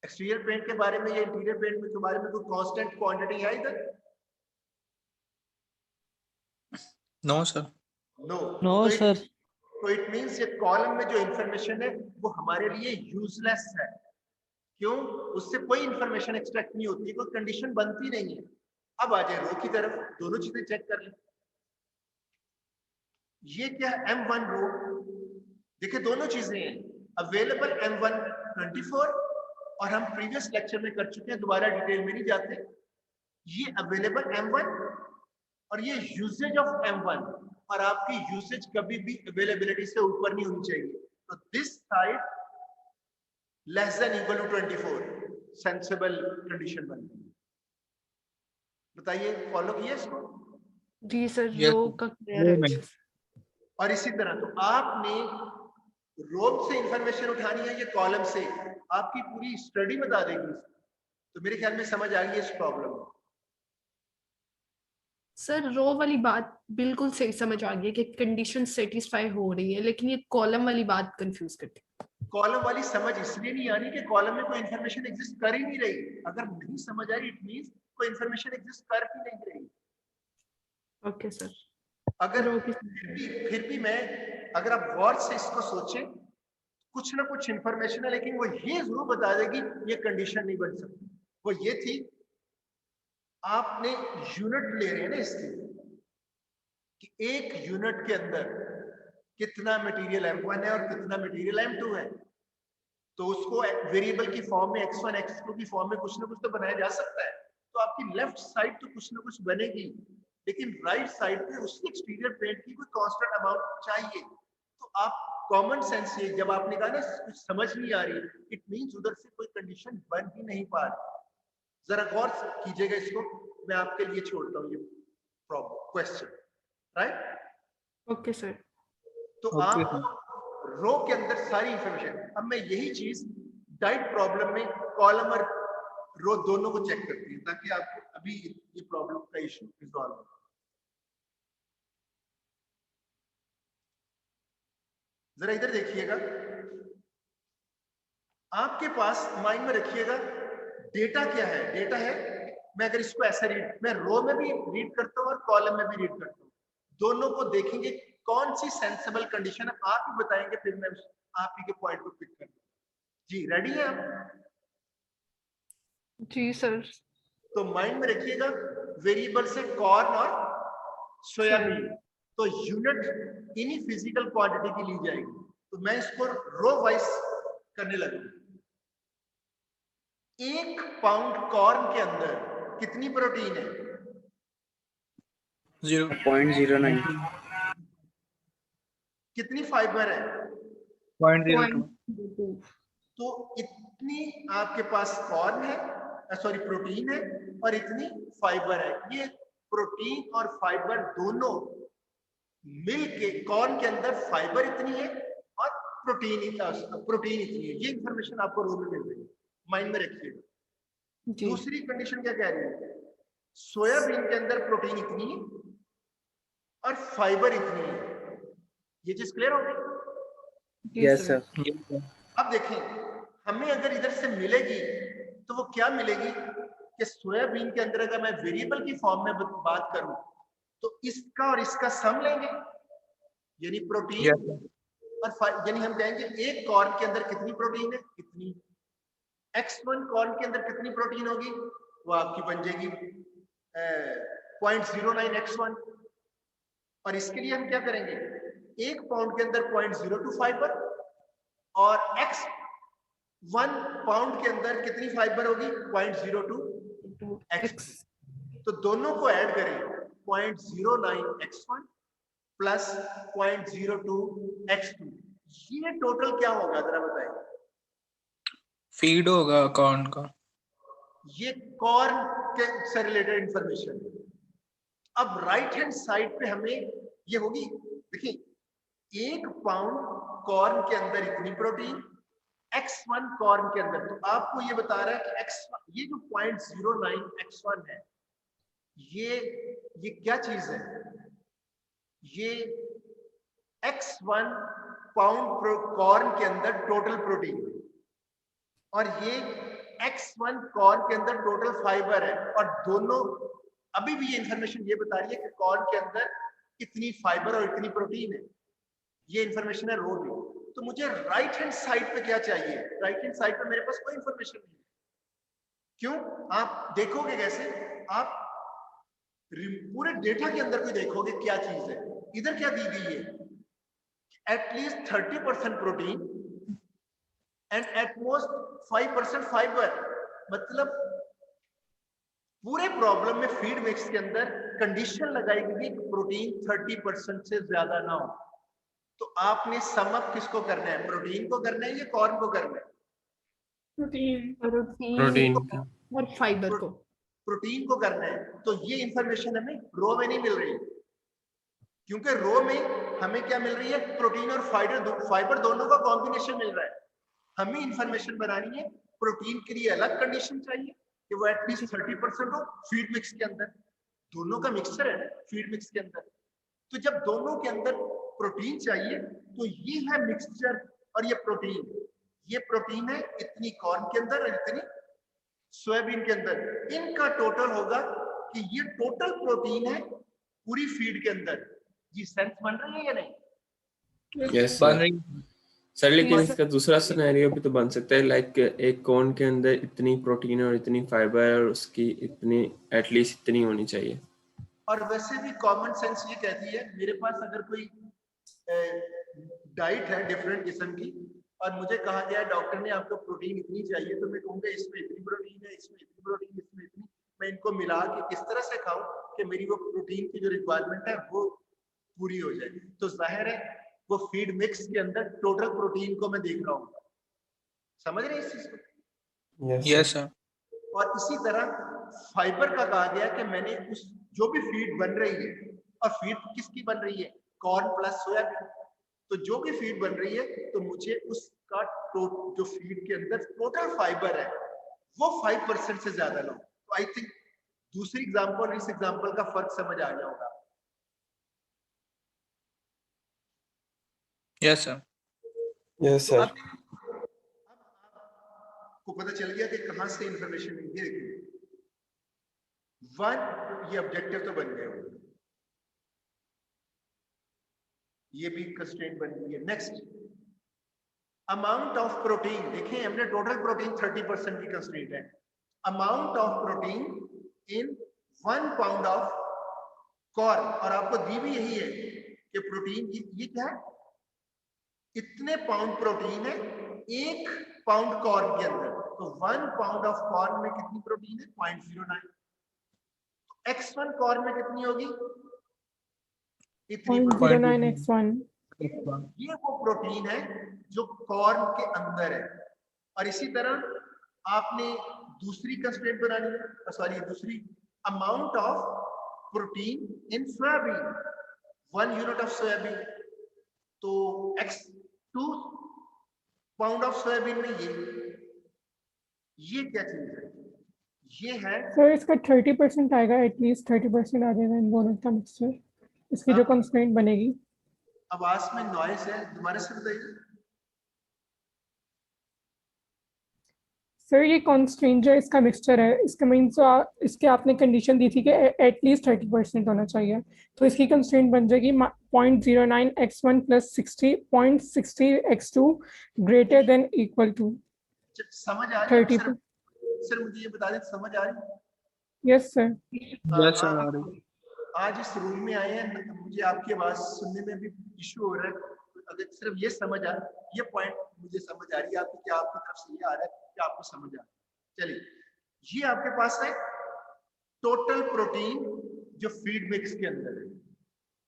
एक्सटीरियर पेंट के बारे में या इंटीरियर पेंट के बारे में कोई कांस्टेंट क्वांटिटी है इधर? No sir. No no sir. तो इट मींस ये कॉलम में जो इंफॉर्मेशन है वो हमारे लिए यूजलेस है। क्यों? उससे कोई इंफॉर्मेशन एक्सट्रैक्ट नहीं होती, कोई कंडीशन बनती नहीं है। अब आ जाए रो की तरफ, दोनों चीजें चेक कर लें। ये क्या है M1 रो, देखिए दोनों चीजें हैं अवेलेबल। M1 24 और हम प्रीवियस लेक्चर में कर चुके हैं, दोबारा डिटेल में नहीं जाते। ये अवेलेबल M1 और ये यूसेज ऑफ M1, और आपकी यूसेज कभी भी अवेलेबिलिटी से ऊपर नहीं होनी चाहिए। तो this side less than equal to 24 sensible condition बनती है। बताइए फॉलो किया इसको? जी सर, Yes, रो का क्लियर है अच्छे से। और इसी तरह तो आपने रोब से इंफॉर्मेशन उठानी है, ये कॉलम से आपकी पूरी स्टडी बता देगी। तो मेरे ख्याल में समझ आ गई इस प्रॉब्लम। सर रो वाली बात बिल्कुल सही समझ आ गई कि कंडीशन सेटिस्फाई हो रही है, लेकिन ये कॉलम वाली बात कंफ्यूज करती है। कॉलम वाली समझ इसलिए नहीं आ रही कि कॉलम में कोई इंफॉर्मेशन एग्जिस्ट कर ही नहीं रही। अगर नहीं समझ आ रही इट मींस कोई इंफॉर्मेशन एग्जिस्ट कर ही नहीं रही। Okay sir. अगर रो की फिर भी मैं, अगर आप गौर से इसको सोचें, कुछ ना कुछ इंफॉर्मेशन है, लेकिन वो ये जरूर बता देगी ये कंडीशन नहीं बन सकती। वो ये थी आपने यूनिट ले रहे हैं ना इसकी, कि एक यूनिट के अंदर कितना मटेरियल M1 है और कितना मटेरियल M2 है, तो उसको वेरिएबल की फॉर्म में x1 x2 की फॉर्म में कुछ ना कुछ तो बनाया जा सकता है। तो आपकी लेफ्ट साइड तो कुछ ना कुछ बनेगी, लेकिन राइट साइड पे उसकी एक्सटीरियर पेंट की कोई कांस्टेंट अमाउंट चाहिए। तो आप कॉमन सेंस से जब आपने कहा ना कुछ समझ नहीं आ रही, इट मींस उधर से कोई कंडीशन बन ही नहीं पा रही। जरा गौर कीजिएगा इसको, मैं आपके लिए छोड़ता हूँ ये problem question, right? Okay sir. तो Okay, आप रो के अंदर सारी इंफॉर्मेशन, अब मैं यही चीज डाइट प्रॉब्लम में कॉलम और रो दोनों को चेक करती है, ताकि आपको अभी ये प्रॉब्लम का इशू रिजॉल्व हो। जरा इधर देखिएगा, आपके पास माइंड में रखिएगा डेटा क्या है। डेटा है, मैं अगर इसको ऐसा मैं रो में भी रीड करता हूँ और कॉलम में भी रीड करता हूँ, दोनों को देखेंगे कौन सी सेंसिबल कंडीशन है, आप ही बताएंगे, फिर मैं आप ही के पॉइंट को पिक करूंगा। जी रेडी है आप? जी सर। तो माइंड में रखिएगा वेरिएबल से कॉर्न और सोयाबीन, तो यूनिट इन्हीं फिजिकल क्वांटिटी की ली जाएगी। तो मैं इसको रो वाइज करने लगूंगा। 1 पाउंड कॉर्न के अंदर कितनी प्रोटीन है? 0.09 कितनी फाइबर है? 0.02 तो इतनी आपके पास कॉर्न है, सॉरी प्रोटीन है, और इतनी फाइबर है। ये प्रोटीन और फाइबर दोनों मिलके, कॉर्न के अंदर फाइबर इतनी है और प्रोटीन इतनी है। ये इंफॉर्मेशन आपको रो में मिल रही है, माइंड में रखिएगा। दूसरी कंडीशन क्या कह रही है? सोयाबीन के अंदर प्रोटीन इतनी है और फाइबर इतनी है। ये चीज क्लियर हो गई? Yes sir. अब देखें, हमें अगर इधर से मिलेगी तो वो क्या मिलेगी कि सोयाबीन के अंदर अगर मैं वेरिएबल की फॉर्म में बात करूं तो इसका और इसका सम लेंगे, यानी प्रोटीन और यानी हम कहेंगे एक कॉर्न के अंदर कितनी प्रोटीन है, कितनी। x1 कॉर्न के अंदर कितनी प्रोटीन होगी, वो आपकी बन जाएगी 0.09 x1। और इसके लिए हम क्या करेंगे, 1 पाउंड के अंदर 0.02 फाइबर और x1 पाउंड के अंदर कितनी फाइबर होगी, 0.02 x। तो दोनों को ऐड करें, 0.09 x1 प्लस 0.02 x2। ये टोटल क्या होगा जरा बताएं? फीड होगा कॉर्न का। ये कॉर्न के से रिलेटेड इंफॉर्मेशन। अब राइट हैंड साइड पे हमें ये होगी, देखिए 1 पाउंड कॉर्न के अंदर इतनी प्रोटीन, x1 कॉर्न के अंदर। तो आपको ये बता रहा है कि x1, ये जो 0.09 x1 है, ये क्या चीज है? ये x1 पाउंड कॉर्न के अंदर टोटल प्रोटीन है, और ये x1 कॉर्न के अंदर टोटल फाइबर है। और दोनों अभी भी ये इंफॉर्मेशन ये बता रही है कि कॉर्न के अंदर कितनी फाइबर और इतनी प्रोटीन है। ये इंफॉर्मेशन है रो में। तो मुझे राइट हैंड साइड पे क्या चाहिए? राइट हैंड साइड पे मेरे पास कोई इंफॉर्मेशन नहीं है। क्यों? आप देखोगे कैसे? आप पूरे डेटा के अंदर कोई देखोगे क्या चीज है। इधर क्या दी गई है? At least 30% protein and at most 5% fibre. मतलब पूरे प्रॉब्लम में फीड मिक्स के अंदर कंडीशन लगाई गई कि प्रोटीन 30% से ज्यादा ना हो। तो आपने सम अप किसको करना है? प्रोटीन को करना है या कॉर्न को करना है? प्रोटीन और फाइबर को। प्रोटीन को करना है। तो ये इंफॉर्मेशन हमें रो में नहीं मिल रही, क्योंकि रो में हमें क्या मिल रही है? प्रोटीन और फाइबर दोनों का कॉम्बिनेशन मिल रहा है। हमें इंफॉर्मेशन बनानी है प्रोटीन के लिए अलग कंडीशन चाहिए कि वो एटलीस्ट 30% हो फीड मिक्स के अंदर। दोनों का मिक्सचर है फीड मिक्स के अंदर। तो जब दोनों के अंदर प्रोटीन चाहिए तो ये है मिक्सचर और ये प्रोटीन। ये प्रोटीन है इतनी कॉर्न के अंदर और इतनी सोयाबीन के अंदर। इनका टोटल होगा कि ये टोटल प्रोटीन है पूरी फीड के अंदर। जी सेंस बन रही है या नहीं? यस बन रही। सर लेकिन Yes, sir. इसका दूसरा सिनेरियो भी तो बन सकता है, लाइक एक कॉर्न के अंदर इतनी प्रोटीन और इतनी फाइबर और उसकी इतनी एटलीस्ट इतनी होनी चाहिए। और वैसे भी कॉमन सेंस ये कहती है, मेरे पास अगर कोई डाइट है डिफरेंट किस्म की और मुझे कहा गया डॉक्टर ने आपको प्रोटीन इतनी चाहिए, तो मैं कहूँगा इसमें इतनी प्रोटीन है, इसमें इतनी प्रोटीन, इसमें इतनी, मैं इनको मिला के किस तरह से खाऊं कि मेरी वो प्रोटीन की जो रिक्वायरमेंट है वो पूरी हो जाए। तो जाहिर है वो फीड मिक्स के अंदर टोटल प्रोटीन को मैं देख रहा हूँ। समझ रहे हैं इस चीज को? Yes sir. और इसी तरह फाइबर का कहा गया कि मैंने उस जो भी फीड बन रही है, और फीड किसकी बन रही है, कॉर्न प्लस सोयाबीन, तो जो भी फीड बन रही है तो मुझे उसका जो फीड के अंदर टोटल फाइबर है वो 5% से ज्यादा लो। तो आई थिंक दूसरी एग्जांपल और इस एग्जांपल का फर्क समझ आ गया होगा। Yes sir. यस तो सर। अब आपको पता चल गया कि कहां से इंफॉर्मेशन मिलती है। देखिए वन, ये ऑब्जेक्टिव तो बन गए, ये भी कंस्ट्रेंट बन गई है। नेक्स्ट, अमाउंट ऑफ प्रोटीन, देखिए हमने टोटल प्रोटीन 30% की कंस्ट्रेंट है। Amount of protein in 1 pound of corn, और आपको दी भी यही है कि प्रोटीन ये क्या है, इतने पाउंड प्रोटीन है 1 पाउंड कॉर्न के अंदर। तो 1 पाउंड ऑफ कॉर्न में कितनी प्रोटीन है, 0.09। x1 कॉर्न में कितनी होगी, इतनी प्रोटीन। 0.09 x1। ये वो प्रोटीन है जो कॉर्न के अंदर है। और इसी तरह आपने दूसरी कंस्ट्रेंट बनानी है, सॉरी दूसरी, amount of protein in soybean, 1 unit of soybean. तो x2 पाउंड ऑफ सोयाबीन में ये क्या चीज है, ये है सर इसका 30% आएगा, एटलीस्ट 30% आ जाएगा इन दोनों का मिक्सचर, इसकी जो कंस्ट्रेंट बनेगी। आवाज में नॉइज है, दोबारा से बताइए। सर ये कंस्ट्रेंट जो इसका मिक्सचर है, इसका मीन्स इसके आपने कंडीशन दी थी कि एटलीस्ट 30% होना चाहिए, तो इसकी कंस्ट्रेंट बन जाएगी 0.09 x1 plus 0.60 x2 greater than equal to समझ आ रही है 30। सर मुझे ये बता दें, समझ आ रही है? Yes sir. यस सर आ रही। आज इस रूम में आए हैं, मुझे आपकी आवाज सुनने में भी इशू हो रहा है। अगर सिर्फ ये समझ आ, ये पॉइंट मुझे समझ आ रही है आपकी, क्या आपकी तरफ से ये आ रहा है कि आपको समझ आ रहा है। चलिए, ये आपके पास है टोटल प्रोटीन जो फीड मिक्स के अंदर है,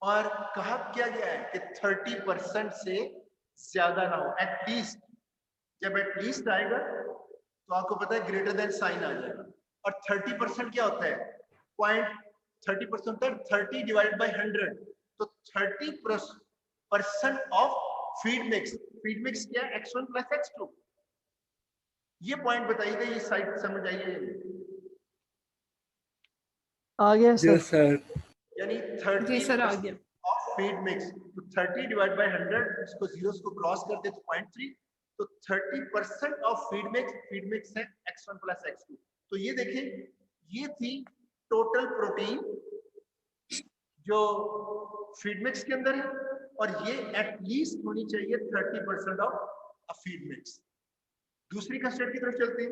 और कहा क्या गया है कि 30% से ज्यादा ना हो, एटलीस्ट। जब एटलीस्ट आएगा तो आपको पता है ग्रेटर देन साइन आ जाएगा। और 30% क्या होता है, 30% होता है 30 डिवाइडेड बाय 100। तो 30% of feed mix. Feed mix क्या है, x1 प्लस x2। ये पॉइंट बताइएगा, ये साइड समझ आई है? आ गया सर। Yes sir. यानी जी सर आ 30% गया। Of feed mix. तो 30 डिवाइड बाय 100, इसको जीरोस को क्रॉस कर दे तो 0.3। तो 30% ऑफ फीड मिक्स है x1 प्लस x2। तो ये देखिए, ये थी टोटल प्रोटीन जो फीड मिक्स के अंदर है, और ये एटलीस्ट होनी चाहिए 30% ऑफ फीड मिक्स। दूसरी कंस्ट्रेंट की तरफ चलते हैं,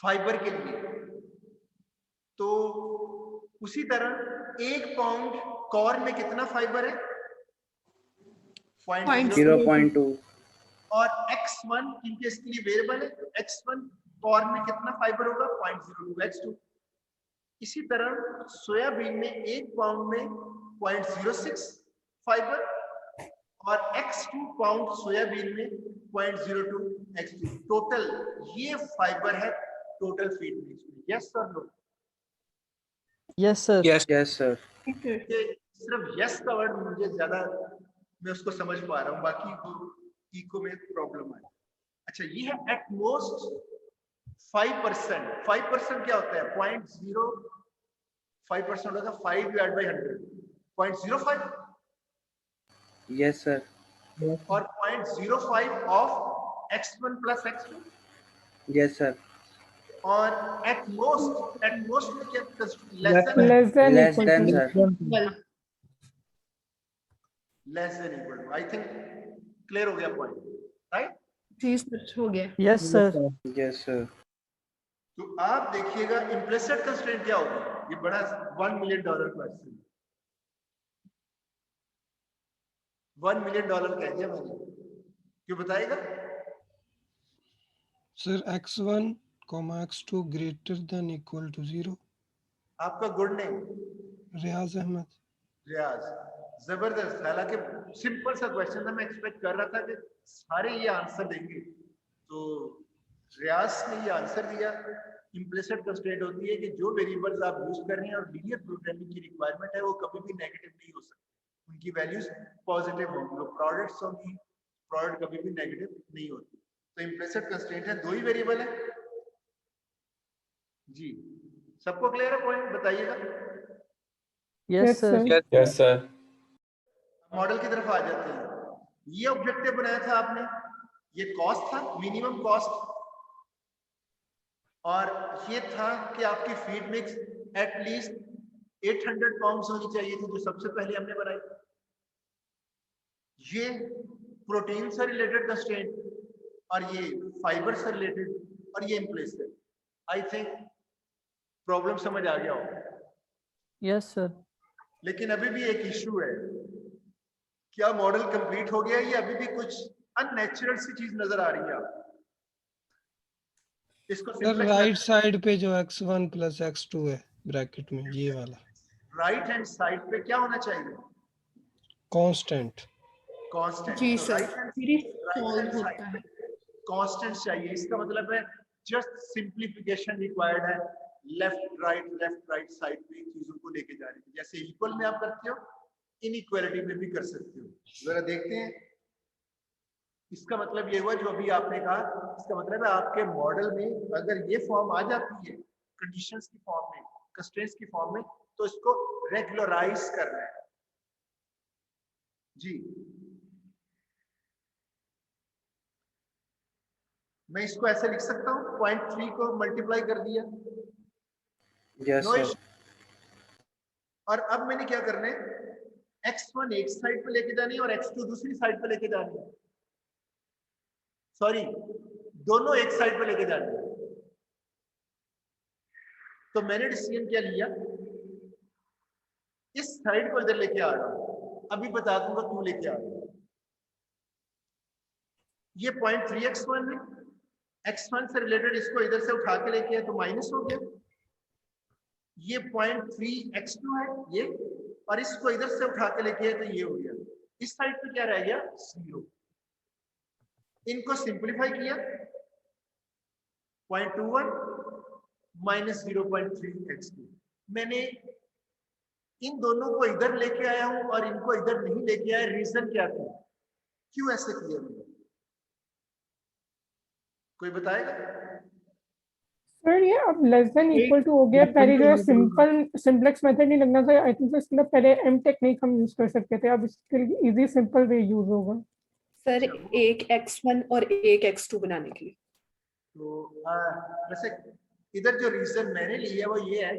फाइबर के लिए। तो उसी तरह 1 पाउंड कॉर्न में कितना फाइबर है, 0.2। और x1 क्योंकि इसके लिए वेरिएबल है, तो x1 कॉर्न में कितना फाइबर होगा, 0.02 x2। इसी तरह सोयाबीन में 1 पाउंड में 0.06 फाइबर, और x2 पाउंड सोयाबीन में 0.02 x2। टोटल ये फाइबर है टोटल फीड मिक्स में। Yes sir, no? Yes sir. Yes sir. सिर्फ यस का वर्ड मुझे ज्यादा, मैं उसको समझ पा रहा हूँ, बाकी इको में प्रॉब्लम है। अच्छा, ये है एट मोस्ट 5%। 5% क्या होता है, 0.05% होगा, 5 डिवाइड बाय 100, 0.05। Yes sir. और 0.05 of x1 plus x2। Yes sir. और एट मोस्ट में क्या, less than less than equal sir. well, less than equal to. I think clear हो गया पॉइंट, राइट? जी सर, हो गया। Yes, sir. Yes, sir. तो आप देखिएगा इम्प्लिसिट कंस्ट्रेंट क्या होगी। ये बड़ा $1 मिलियन क्वेश्चन, $1 मिलियन कह दिया मैंने, क्यों बताएगा? Sir x1, x2 greater than equal to 0. आपका गुड नेम? रियाज अहमद। रियाज, जबरदस्त। हालांकि सिंपल सा क्वेश्चन था, मैं एक्सपेक्ट कर रहा था कि सारे ये आंसर देंगे, तो रियाज ने ये आंसर दिया। इम्प्लिसिट कंस्ट्रेंट होती है कि जो वेरिएबल्स आप यूज कर रहे हैं और लीनियर प्रोग्रामिंग की रिक्वायरमेंट है वो कभी भी नेगेटिव नहीं हो सकती, उनकी वैल्यूज पॉजिटिव होंगी, वो प्रोडक्ट्स होंगी, प्रोडक्ट कभी भी नेगेटिव नहीं होती। तो इम्प्लिसिट कंस्ट्रेंट है, 2 ही वेरिएबल है जी। सबको क्लियर है पॉइंट? बताइएगा। Yes, sir. Yes sir. Model की तरफ आ जाते हैं। ये ऑब्जेक्टिव बनाया था आपने, ये कॉस्ट था, मिनिमम कॉस्ट, और ये था कि आपकी फीड मिक्स एटलीस्ट 800 पाउंड्स होनी चाहिए थी, जो सबसे पहले हमने बनाई। ये प्रोटीन से रिलेटेड कंस्ट्रेंट और ये फाइबर से रिलेटेड और ये इम्प्लिसिट। आई थिंक प्रॉब्लम समझ आ गया होगा। Yes, sir. लेकिन अभी भी एक इश्यू है, क्या मॉडल कंप्लीट हो गया या अभी भी कुछ अननेचुरल सी चीज नजर आ रही है आपको? इसको सर राइट साइड पे जो x1 plus x2 है ब्रैकेट में, ये वाला राइट हैंड साइड पे क्या होना चाहिए? कांस्टेंट। कांस्टेंट। जी तो सर, राइट मेरी हैंड सॉल्व होता साइड है। पे कांस्टेंट चाहिए। इसका मतलब है जस्ट सिंप्लीफिकेशन रिक्वायर्ड है, लेफ्ट राइट साइड पे चीजों को लेके जाने की। जैसे इक्वल में आप करते हो, इनइक्वालिटी में भी कर सकते हो। जरा देखते हैं। इसका मतलब ये हुआ जो अभी आपने कहा, इसका मतलब है आपके मॉडल में अगर ये फॉर्म आ जाती है कंडीशंस की फॉर्म में, कंस्ट्रेंट्स की फॉर्म में, तो इसको रेगुलराइज करना है जी। मैं इसको ऐसे लिख सकता हूं, 0.3 को मल्टीप्लाई कर दिया, Yes, नो sir. इशू। और अब मैंने क्या करना है, x1 एक साइड पे लेके जानी है और x2 दूसरी साइड पे लेके जानी है। सॉरी, दोनों एक साइड पे लेके जानी है। तो मैंने डिसीजन क्या लिया, इस साइड को इधर लेके आ रहा हूं। अभी बता दूंगा क्यों लेके आ रहा हूं। ये 0.3x1 है, x1 से रिलेटेड इसको इधर से उठा के लेके आए तो माइनस हो गया। ये 0.3x2 है ये, और इसको इधर से उठा के लेके आए तो ये हो गया। इस साइड पे क्या रह गया, 0। इनको सिंप्लीफाई किया, 0.21 माइनस 0.3x2। मैंने इन दोनों को इधर लेके आया हूं और इनको इधर नहीं लेके आया। रीजन क्या था, क्यों ऐसे किया मैंने? कोई बताएगा? सर ये अब लेस देन इक्वल टू हो गया, पहले जो सिंपलेक्स मेथड नहीं लगना था। आई थिंक इसके लिए पहले एम टेक्निक हम यूज कर सकते थे, अब इसके लिए इजी सिंपल वे यूज होगा। सर एक x1 और एक x2 बनाने के लिए। तो वैसे इधर जो रीजन मैंने लिया वो ये है,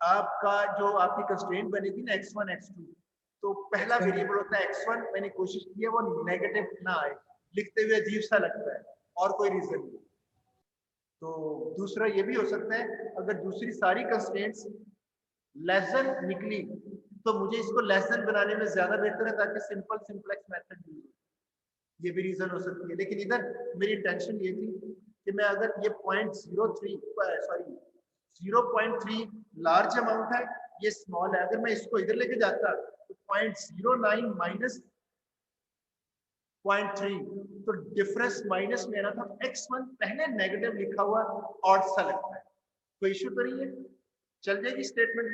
आपका जो आपकी कंस्ट्रेंट बनेगी ना x1 x2, तो पहला वेरिएबल होता है x1। मैंने कोशिश की है वो नेगेटिव ना आए, लिखते हुए अजीब सा लगता है, और कोई रीजन नहीं। तो दूसरा ये भी हो सकता है, अगर दूसरी सारी कंस्ट्रेंट्स लेस देन निकली तो मुझे इसको लेस देन बनाने में ज्यादा बेहतर है, ताकि सिंपल सिंप्लेक्स मेथड यूज हो। ये भी रीजन हो सकती है। लेकिन इधर मेरी इंटेंशन ये थी कि मैं अगर ये 0.3 लार्ज अमाउंट है, ये स्मॉल है, अगर मैं इसको इधर लेके जाता तो 0.09 माइनस 0.3, तो डिफरेंस माइनस में आना था। x1 पहले नेगेटिव लिखा हुआ ऑड सा लगता है। कोई इशू तो नहीं है, चल जाएगी स्टेटमेंट?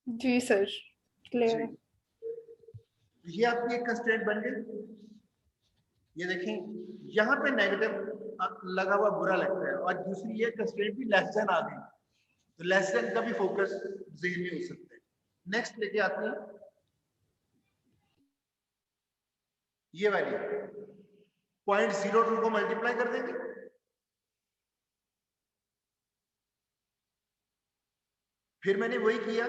जी सर, क्लियर है। ये आपकी एक कंस्ट्रेंट बन गई। ये देखें, यहाँ पे नेगेटिव लगा हुआ बुरा लगता है, और दूसरी ये कंस्ट्रेंट भी लेस देन आ गई, तो लेस देन का भी फोकस ज़हन में हो सकता है। नेक्स्ट लेके आते हैं ये वाली, 0.02 को मल्टीप्लाई कर देंगे, फिर मैंने वही किया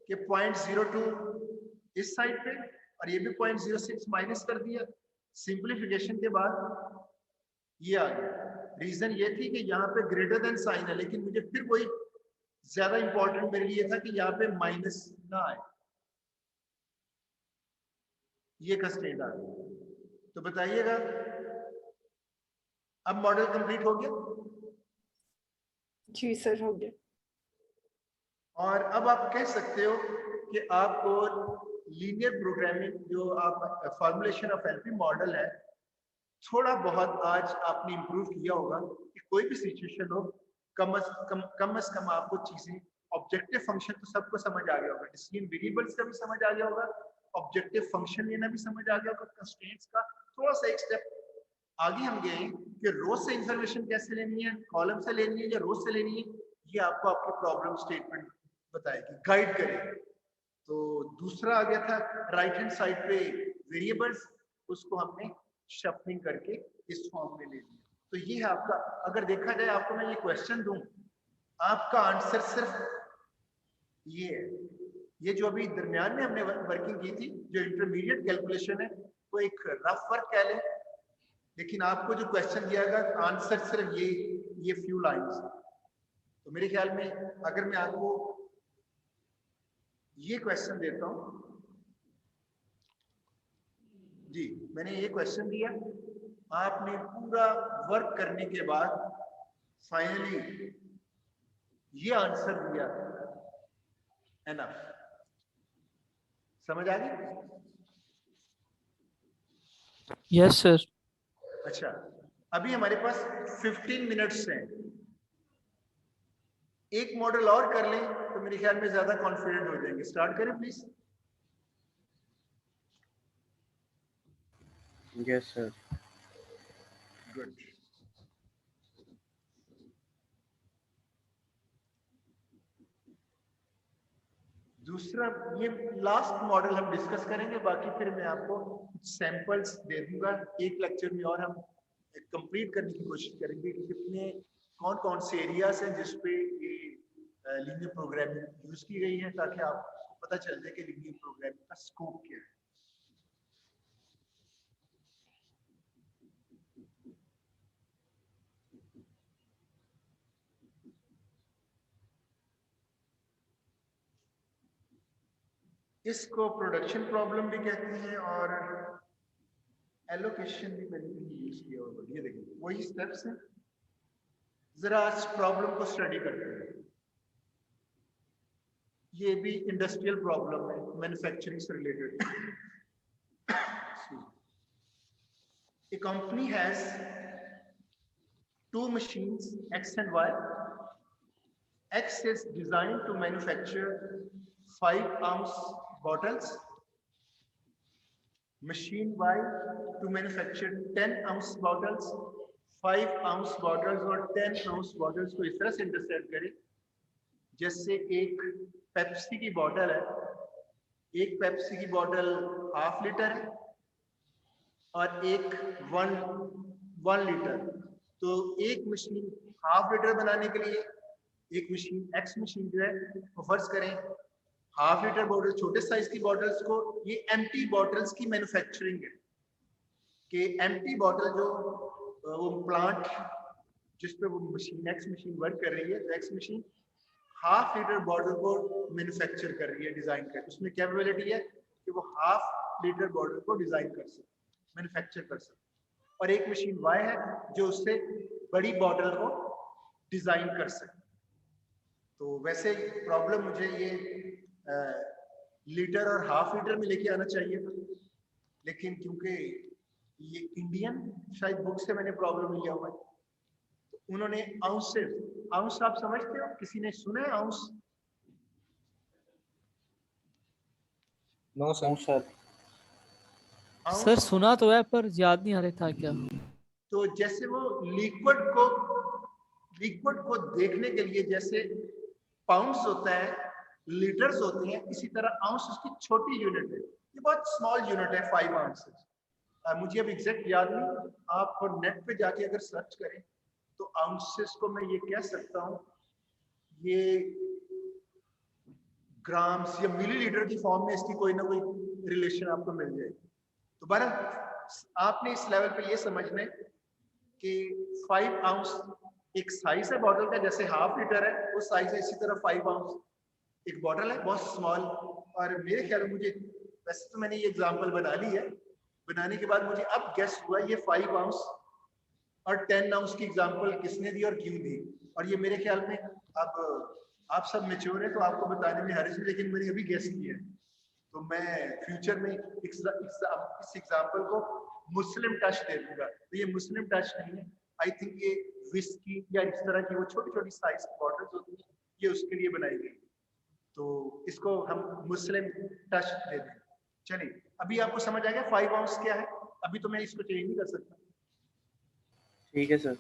कि 0.02 इस साइड पे और ये भी 0.06 माइनस कर दिया। सिंप्लीफिकेशन के बाद ये आ गया। रीजन ये थी कि यहाँ पे ग्रेटर देन साइन है, लेकिन मुझे फिर वही ज्यादा इंपॉर्टेंट मेरे लिए था कि यहाँ पे माइनस ना आए। ये कंस्ट्रेंट आ गई। तो बताइएगा अब मॉडल कंप्लीट हो गया? जी सर, हो गया। और अब आप कह सकते हो कि आपको लीनियर प्रोग्रामिंग जो आप फॉर्मुलेशन ऑफ एलपी मॉडल है थोड़ा बहुत आज आपने इंप्रूव किया होगा कि कोई भी सिचुएशन हो कम से कम आपको चीजें ऑब्जेक्टिव फंक्शन तो सबको समझ आ गया होगा, डिसीजन वेरिएबल्स का भी समझ आ गया होगा, ऑब्जेक्टिव फंक्शन लेना भी समझ आ गया होगा, कंस्ट्रेंट्स का थोड़ा सा एक स्टेप आगे हम गए कि रो से इंफॉर्मेशन कैसे लेनी है, कॉलम से लेनी है या रो से लेनी है, ये आपको आपकी प्रॉब्लम स्टेटमेंट बताएगी, गाइड करेगी। तो दूसरा आ गया था राइट हैंड साइड पे वेरिएबल्स, उसको हमने शफलिंग करके इस फॉर्म में ले लिया। तो ये है आपका, अगर देखा जाए आपको मैं ये क्वेश्चन दूं, आपका आंसर सिर्फ ये है। ये जो अभी दरमियान में हमने वर्किंग की थी, जो इंटरमीडिएट कैलकुलेशन है, वो एक रफ वर्क कह लें, लेकिन आपको जो क्वेश्चन दिया गया आंसर सिर्फ ये फ्यू लाइंस। तो मेरे ख्याल में अगर मैं आपको ये क्वेश्चन देता हूं, जी मैंने ये क्वेश्चन दिया, आपने पूरा वर्क करने के बाद फाइनली ये आंसर दिया, एनफ। समझ आ गई? Yes sir. अच्छा, अभी हमारे पास 15 मिनट्स हैं। एक मॉडल और कर लें तो मेरे ख्याल में ज्यादा कॉन्फिडेंट हो जाएंगे। स्टार्ट करें प्लीज। Yes sir. गुड। दूसरा ये लास्ट मॉडल हम डिस्कस करेंगे, बाकी फिर मैं आपको कुछ सैंपल्स दे दूंगा। एक लेक्चर में और हम कंप्लीट करने की कोशिश करेंगे कि कितने कौन कौन से एरियाज हैं जिसपे ये लीनियर प्रोग्रामिंग यूज की गई है, ताकि आपको पता चल जाए कि लीनियर प्रोग्रामिंग का स्कोप क्या है। इसको प्रोडक्शन प्रॉब्लम भी कहते हैं और एलोकेशन भी मैंने यूज किया होगा। ये देखिए वही स्टेप्स हैं। जरा इस प्रॉब्लम को स्टडी करते हैं। ये भी इंडस्ट्रियल प्रॉब्लम है, मैन्युफैक्चरिंग से related. A company has two machines, X and Y. X is designed to manufacture 5-ounce bottles. Machine Y to manufacture 10-ounce bottles. 5-ounce bottles और 10-ounce bottles को इस तरह से इंटरसेक्ट करें जैसे एक पेप्सी की बोतल है, एक पेप्सी की बोतल 1/2 लीटर है और एक 1 लीटर। तो एक मशीन 1/2 लीटर बनाने के लिए एक मशीन एक्स मशीन जो है वो फर्ज करें 1/2 लीटर बोतल, छोटे साइज की बोतल्स को, ये एम्प्टी बोतल्स की मैन्युफैक्चरिंग है कि एम्प्टी बोतल जो वो प्लांट जिस पे वो मशीन एक्स मशीन वर्क कर रही है, तो एक्स मशीन 1/2 लीटर बॉटल को मैन्युफैक्चर कर रही है, डिजाइन कर, उसमें कैपेबिलिटी है कि वो 1/2 लीटर बॉटल को डिजाइन कर सकते, मैन्युफैक्चर कर सकते। और एक मशीन वाई है जो उससे बड़ी बॉटल को डिजाइन कर सकते। तो वैसे प्रॉब्लम मुझे ये लीटर और 1/2 लीटर में लेके आना चाहिए था, लेकिन क्योंकि ये इंडियन शायद बुक से मैंने प्रॉब्लम लिया हुआ है, तो उन्होंने आउंसेस, आउंस आप समझते हो, किसी ने सुना है आउंस? No sir. सर सुना तो है पर याद नहीं आ रहा था क्या। तो जैसे वो लिक्विड को देखने के लिए जैसे पाउंड्स होता है, लीटर्स होते हैं, इसी तरह आउंस उसकी छोटी यूनिट है। ये बहुत स्मॉल यूनिट है, 5 आउंसेस। मुझे अब एग्जैक्ट याद नहीं, आप नेट पे जाके अगर सर्च करें तो आउंसेस को मैं ये कह सकता हूँ, ये ग्राम्स या मिलीलीटर की फॉर्म में इसकी कोई ना कोई रिलेशन आपको मिल जाएगी। तो बहरहाल आपने इस लेवल पे ये समझना है कि 5 आउंस एक साइज है बॉटल का, जैसे हाफ लीटर है वो साइज है, इसी तरह 5 आउंस एक बॉटल है, बहुत स्मॉल। और मेरे ख्याल में मुझे, वैसे तो मैंने ये एग्जांपल बना ली है, बनाने के बाद मुझे अब गेस हुआ ये 5 आउंस और 10 आउंस की एग्जांपल किसने दी और क्यों दी। और ये मेरे ख्याल में अब आप सब मैच्योर है तो आपको बताने में हर्ज नहीं, लेकिन मैंने अभी गेस किया है, तो मैं फ्यूचर में इस एग्जांपल को मुस्लिम टच दे दूंगा। तो ये मुस्लिम टच नहीं है, आई थिंक ये विस्की या इस तरह की वो छोटी छोटी साइज की बॉटल्स होती है, ये उसके लिए बनाई गई, तो इसको हम मुस्लिम टच दे दें। चलिए अभी आपको समझ आ गया 5 आउंस क्या है। अभी तो मैं इसको चेंज नहीं कर सकता। ठीक है सर।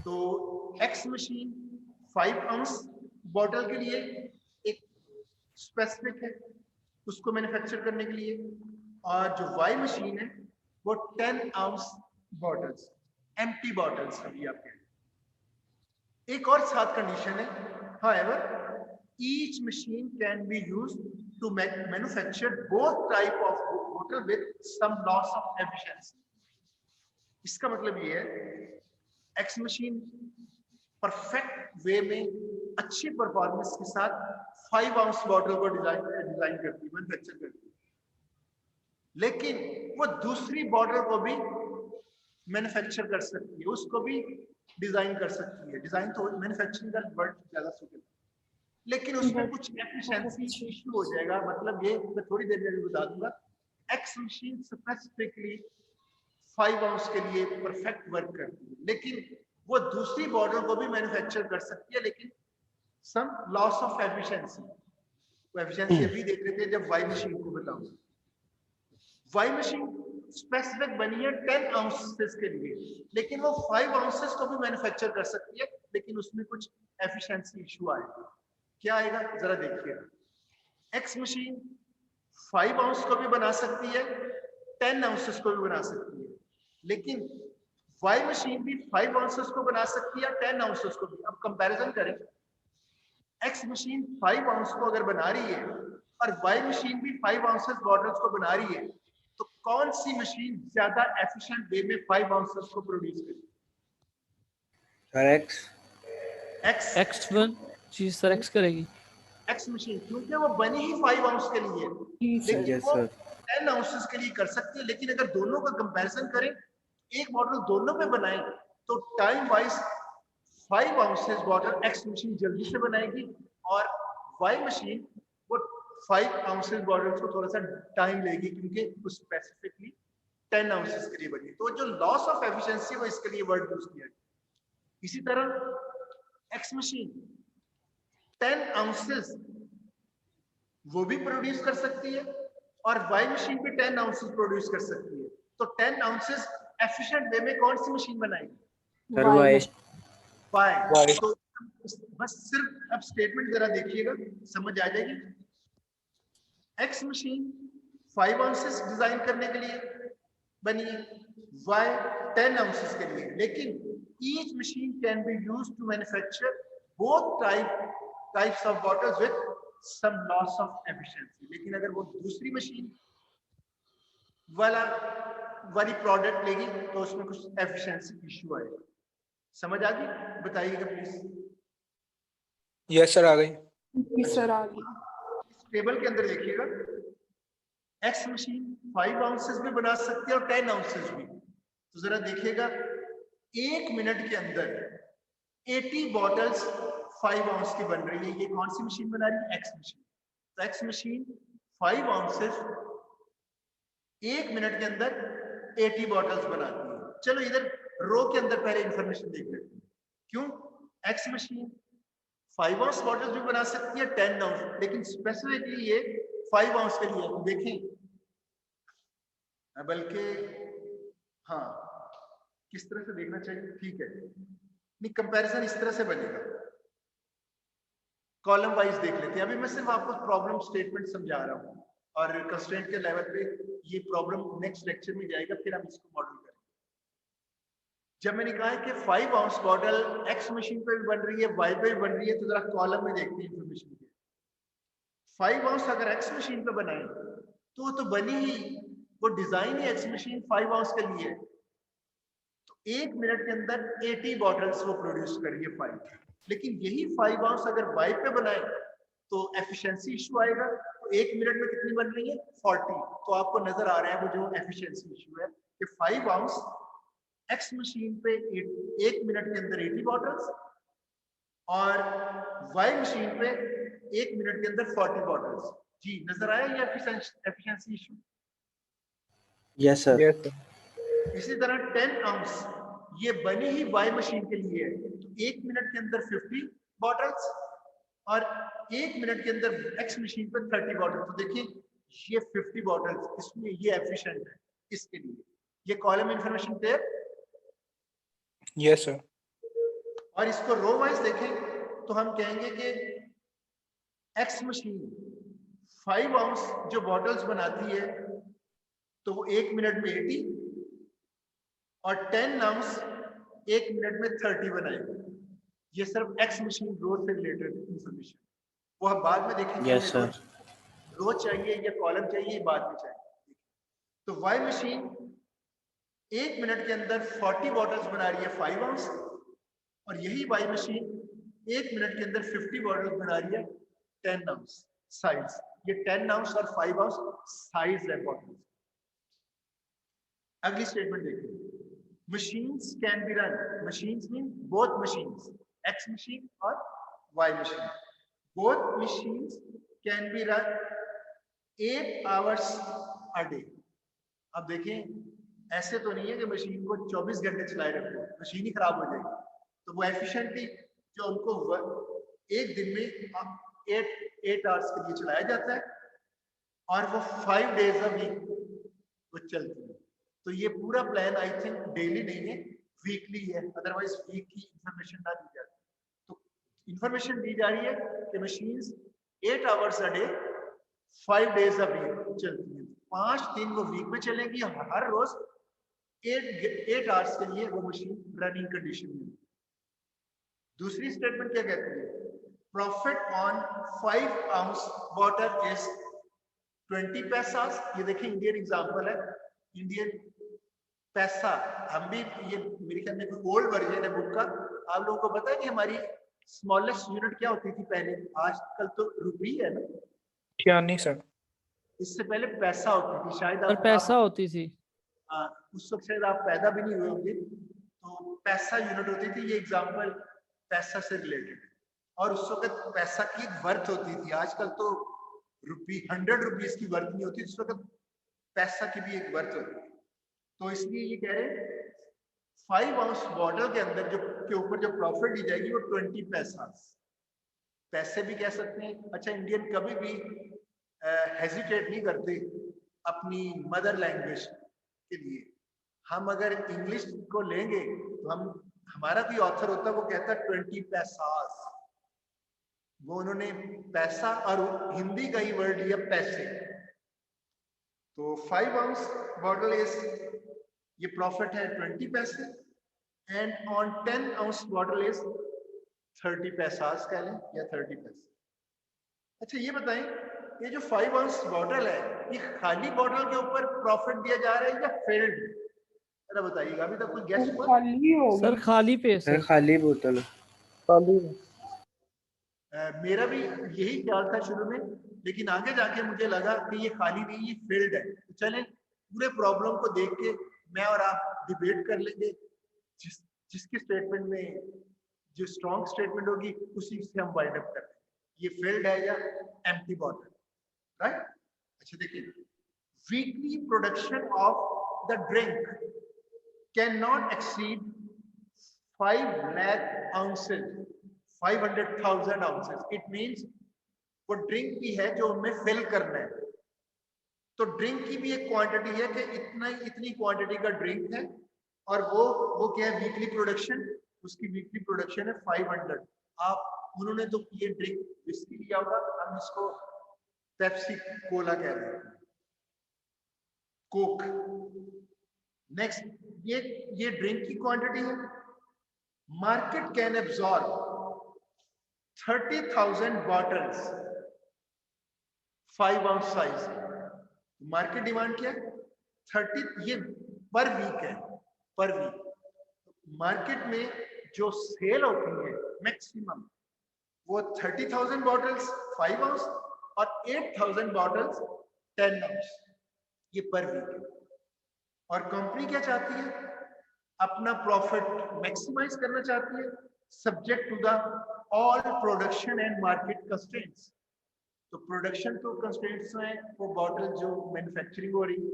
तो एक्स मशीन 5 आउंस बॉटल के लिए एक स्पेसिफिक है उसको मैन्युफैक्चर करने के लिए, और जो वाई मशीन है वो 10 आउंस बॉटल्स, एम्प्टी बॉटल्स अभी आप कहें। एक और साथ कंडीशन है, however each machine can be used to manufacture both type of bottle with some loss of efficiency। इसका मतलब ये है एक्स मशीन परफेक्ट वे में अच्छी परफॉर्मेंस के साथ 5 आउंस बॉटल को डिजाइन करती है, मैन्युफैक्चर करती है, लेकिन वो दूसरी बॉटल को भी मैन्युफैक्चर कर सकती है, उसको भी डिजाइन कर सकती है। डिजाइन तो मैन्युफैक्चरिंग का वर्ड ज्यादा सूटेबल, लेकिन उसमें कुछ एफिशिएंसी इशू हो जाएगा। मतलब ये मैं थोड़ी देर में बता दूंगा। एक्स मशीन स्पेसिफिकली 5 आउंस के लिए परफेक्ट वर्क करती है, लेकिन वो दूसरी बॉटल को भी मैन्युफैक्चर कर सकती है, लेकिन सम लॉस ऑफ एफिशिएंसी। वो एफिशिएंसी अभी देख रहे थे जब वाई मशीन को बताऊंगा। वाई मशीन स्पेसिफिक बनी है 10 आउंसेस के लिए, लेकिन वो 5 आउंसेस को भी मैन्युफैक्चर कर सकती है, लेकिन उसमें कुछ एफिशिएंसी इशू आएगा। क्या आएगा जरा देखिए। एक्स मशीन 5 आउंस को भी बना सकती है, 10 आउंसेस को भी बना सकती है, लेकिन वाई मशीन भी 5 आउंसेस को बना सकती है, 10 आउंसेस को भी। अब कंपैरिजन करें, एक्स मशीन 5 आउंस को अगर बना रही है और वाई मशीन भी 5 आउंसेस बॉटल्स को बना रही है, तो कौन सी मशीन ज्यादा एफिशिएंट वे में 5 आउंसेस को प्रोड्यूस करेगी? एक्स X1 जी सर, एक्स करेगी। एक्स मशीन, क्योंकि वो बनी ही 5 आउंस के लिए, लेकिन यस वो सर। 10 आउंसेस के लिए कर सकती है। लेकिन अगर दोनों का कंपैरिजन करें, एक बॉटल दोनों पे बनाए, तो time wise 5 ounces bottle x machine जल्दी से बनाएगी, और वाई मशीन वो 5 आउंसेस बॉटल्स को थोड़ा सा टाइम लेगी, क्योंकि वो स्पेसिफिकली 10 आउंसेस के लिए बनी। तो जो लॉस ऑफ एफिशिएंसी वो इसके लिए वर्ड यूज किया है। इसी तरह एक्स मशीन 10 आउंसेस वो भी प्रोड्यूस कर सकती है, और वाई मशीन भी 10 आउंसेस प्रोड्यूस कर सकती है। तो 10 आउंसेस एफिशिएंट वे में कौन सी मशीन बनाएगी? वाई। तो बस सिर्फ अब स्टेटमेंट जरा देखिएगा, समझ आ जाएगी। एक्स मशीन 5 आउंसेस डिजाइन करने के लिए बनी है, वाई 10 आउंसेस के लिए, लेकिन each machine can be used to manufacture both types of bottles with some loss of efficiency. लेकिन अगर वो दूसरी मशीन वाली प्रोडक्ट लेगी तो उसमें कुछ एफिशिएंसी इशू आएगा। समझ आ गई? बताइएगा प्लीज। यस सर, आ गई। सर आ गई। इस टेबल के अंदर देखिएगा, एक्स मशीन 5 आउंसेस भी बना सकती है और 10 आउंसेस भी। तो जरा देखिएगा, 1 मिनट के अंदर 80 बॉटल्स 5 आउंस की बन रही है। ये कौन सी मशीन बना रही है? X machine. तो एक्स मशीन 5 आउंसेस 1 मिनट के अंदर 80 बॉटल्स बनाती है। चलो इधर रो के अंदर पहले इंफॉर्मेशन देख लेते हैं। क्यों? एक्स मशीन 5 आउंस बॉटल्स भी बना सकती है, 10 आउंस, लेकिन स्पेसिफिकली ये 5 आउंस के लिए। तो देखें, बल्कि हाँ, किस तरह से देखना चाहिए? ठीक है, नहीं, कंपैरिजन इस तरह से बनेगा। कॉलम वाइज देख लेते हैं। अभी मैं सिर्फ आपको प्रॉब्लम स्टेटमेंट समझा रहा हूँ, और कंस्ट्रेंट के लेवल पे ये प्रॉब्लम नेक्स्ट लेक्चर में जाएगा, फिर हम इसको मॉडल करेंगे। जब मैंने कहा है कि 5 आउंस बॉटल एक्स मशीन पे भी बन रही है, वाई पे भी बन रही है, तो जरा कॉलम में देखते हैं इंफॉर्मेशन के। 5 आउंस अगर एक्स मशीन पे बनाए तो वो तो बनी ही, वो डिजाइन ही एक्स मशीन 5 आउंस के लिए है। तो 1 मिनट के अंदर 80 बॉटल्स वो प्रोड्यूस कर रही है 5। लेकिन यही 5 आउंस अगर वाई पे बनाए तो एफिशिएंसी इशू आएगा। तो 1 मिनट में कितनी बन रही है? 40। तो आपको नजर आ रहा है वो जो एफिशिएंसी इशू है कि 5 आउंस एक्स मशीन पे 1 मिनट के अंदर 80 बॉटल्स और वाई मशीन पे 1 मिनट के अंदर 40 बॉटल्स। जी नजर आया ये efficiency issue? Yes sir. Yes sir. इसी तरह 10 आउंस ये बनी ही वाई मशीन के लिए है, तो 1 मिनट के अंदर 50 बॉटल्स और 1 मिनट के अंदर एक्स मशीन पर 30 बॉटल। तो देखिए ये 50 बॉटल्स, इसमें ये एफिशिएंट है इसके लिए। ये column information clear? Yes sir. और इसको रो वाइज देखें तो हम कहेंगे कि एक्स मशीन 5 आउंस जो बॉटल्स बनाती है तो वो 1 मिनट में 80 और 10 आउंस 1 मिनट में 30 बनाएगी। ये सिर्फ एक्स मशीन रो से रिलेटेड इंफॉर्मेशन, वो हम बाद में देखेंगे। Yes sir. रो चाहिए या कॉलम चाहिए, बाद में चाहिए। तो वाई मशीन 1 मिनट के अंदर 40 बॉटल्स बना रही है 5 आउंस और यही वाई मशीन 1 मिनट के अंदर 50 बॉटल्स बना रही है 10 आउंस साइज। ये 10 आउंस और 5 आउंस साइज है बॉटल्स। अगली स्टेटमेंट देखिए, machines can be run. Machines mean both machines, X machine और Y machine. Both machines can be run 8 hours a day. अब देखें ऐसे तो नहीं है कि मशीन को 24 घंटे चलाए रखो, मशीन ही खराब हो जाएगी। तो वो एफिशिएंटली जो उनको एक दिन में 8 आवर्स के लिए चलाया जाता है और वो 5 डेज अ वीक वो चलती है। तो ये पूरा प्लान आई थिंक डेली नहीं है, वीकली है, अदरवाइज वीक की इंफॉर्मेशन ना दी जाती। तो इंफॉर्मेशन दी जा रही है कि machines 8 hours a day 5 days a week चलती है। 5 दिन वो वीक में चलेगी, हर रोज 8 आवर्स के लिए वो मशीन रनिंग कंडीशन में। दूसरी स्टेटमेंट क्या कहती है? Profit on 5 ounce water is 20 पैसा। ये देखिए इंडियन एग्जांपल है, इंडियन पैसा। हम भी, ये मेरे ख्याल में ओल्ड वर्जन है बुक का। आप लोगों को पता है कि हमारी स्मॉलेस्ट यूनिट क्या होती थी पहले? आजकल तो रुपी है ना। क्या नहीं सर, इससे पहले पैसा होती थी, शायद पर पैसा होती थी। उस वक्त शायद आप पैदा भी नहीं हुए होंगे। तो पैसा यूनिट होती थी, ये एग्जांपल पैसा से रिलेटेड है। और उस वक्त पैसा की वर्थ होती थी। आजकल तो रुपी 100 रुपीज की वर्थ नहीं होती, उस वक्त पैसा की भी एक वर्थ होती है। तो इसलिए ये कह रहे हैं 5 आउंस बॉटल के अंदर जो के ऊपर जो प्रॉफिट दी जाएगी वो 20 पैसा। पैसे भी कह सकते हैं। अच्छा, इंडियन कभी भी हेजिटेट नहीं करते अपनी मदर लैंग्वेज के लिए। हम अगर इंग्लिश को लेंगे तो हमारा भी ऑथर होता है, वो कहता है 20 पैसास। वो उन्होंने पैसा और हिंदी का ही वर्ड लिया पैसे। तो 5 आउंस बॉटल इज, ये प्रॉफिट है 20 पैसे and on 10 ounce bottle is 30 पैसास कह लें या 30 पैसे। अच्छा ये बताएं, ये जो 5 आउंस बॉटल है, ये खाली बॉटल के ऊपर प्रॉफिट दिया जा रहा है या फिल्ड? जरा बताइएगा, अभी तक कोई गेस हुआ? सर खाली पे सर खाली बोतल। खाली। मेरा भी यही ख्याल था शुरू में, लेकिन आगे जाके मुझे लगा कि ये खाली नहीं, ये फिल्ड है। तो चलें पूरे प्रॉब्लम को देख के मैं और आप डिबेट कर लेंगे। जिसकी स्टेटमेंट में जो स्ट्रॉन्ग स्टेटमेंट होगी उसी से हम वाइंड अप करें, ये फिल्ड है या एम्प्टी बॉटल, राइट? अच्छा देखिए, weekly production of the drink can not exceed 5 lakh ounces, 500,000 ounces. It means वो ड्रिंक भी है जो उनमें फिल करना है। तो ड्रिंक की भी एक क्वांटिटी है कि इतनी क्वांटिटी का ड्रिंक है, और वो क्या है? Weekly production. उसकी वीकली प्रोडक्शन है 500। आप उन्होंने तो ये ड्रिंक विस्की लिया होगा, हम इसको पेप्सी कोला कह रहे हैं, कोक। नेक्स्ट, ये ड्रिंक की क्वांटिटी है। Market can absorb 30,000 bottles 5 ounce size. Market demand क्या है? 30, ये पर वीक है, पर वीक। मार्केट में जो सेल होती है मैक्सिमम वो 30,000 बॉटल्स 5 आउंस और 8,000 बॉटल्स 10 आउंस, ये पर वीक है। और कंपनी क्या चाहती है? अपना प्रॉफिट मैक्सिमाइज करना चाहती है, subject to the all production and market constraints. तो प्रोडक्शन तो कंस्ट्रेंट्स हैं, वो बॉटल जो मैन्युफैक्चरिंग हो रही है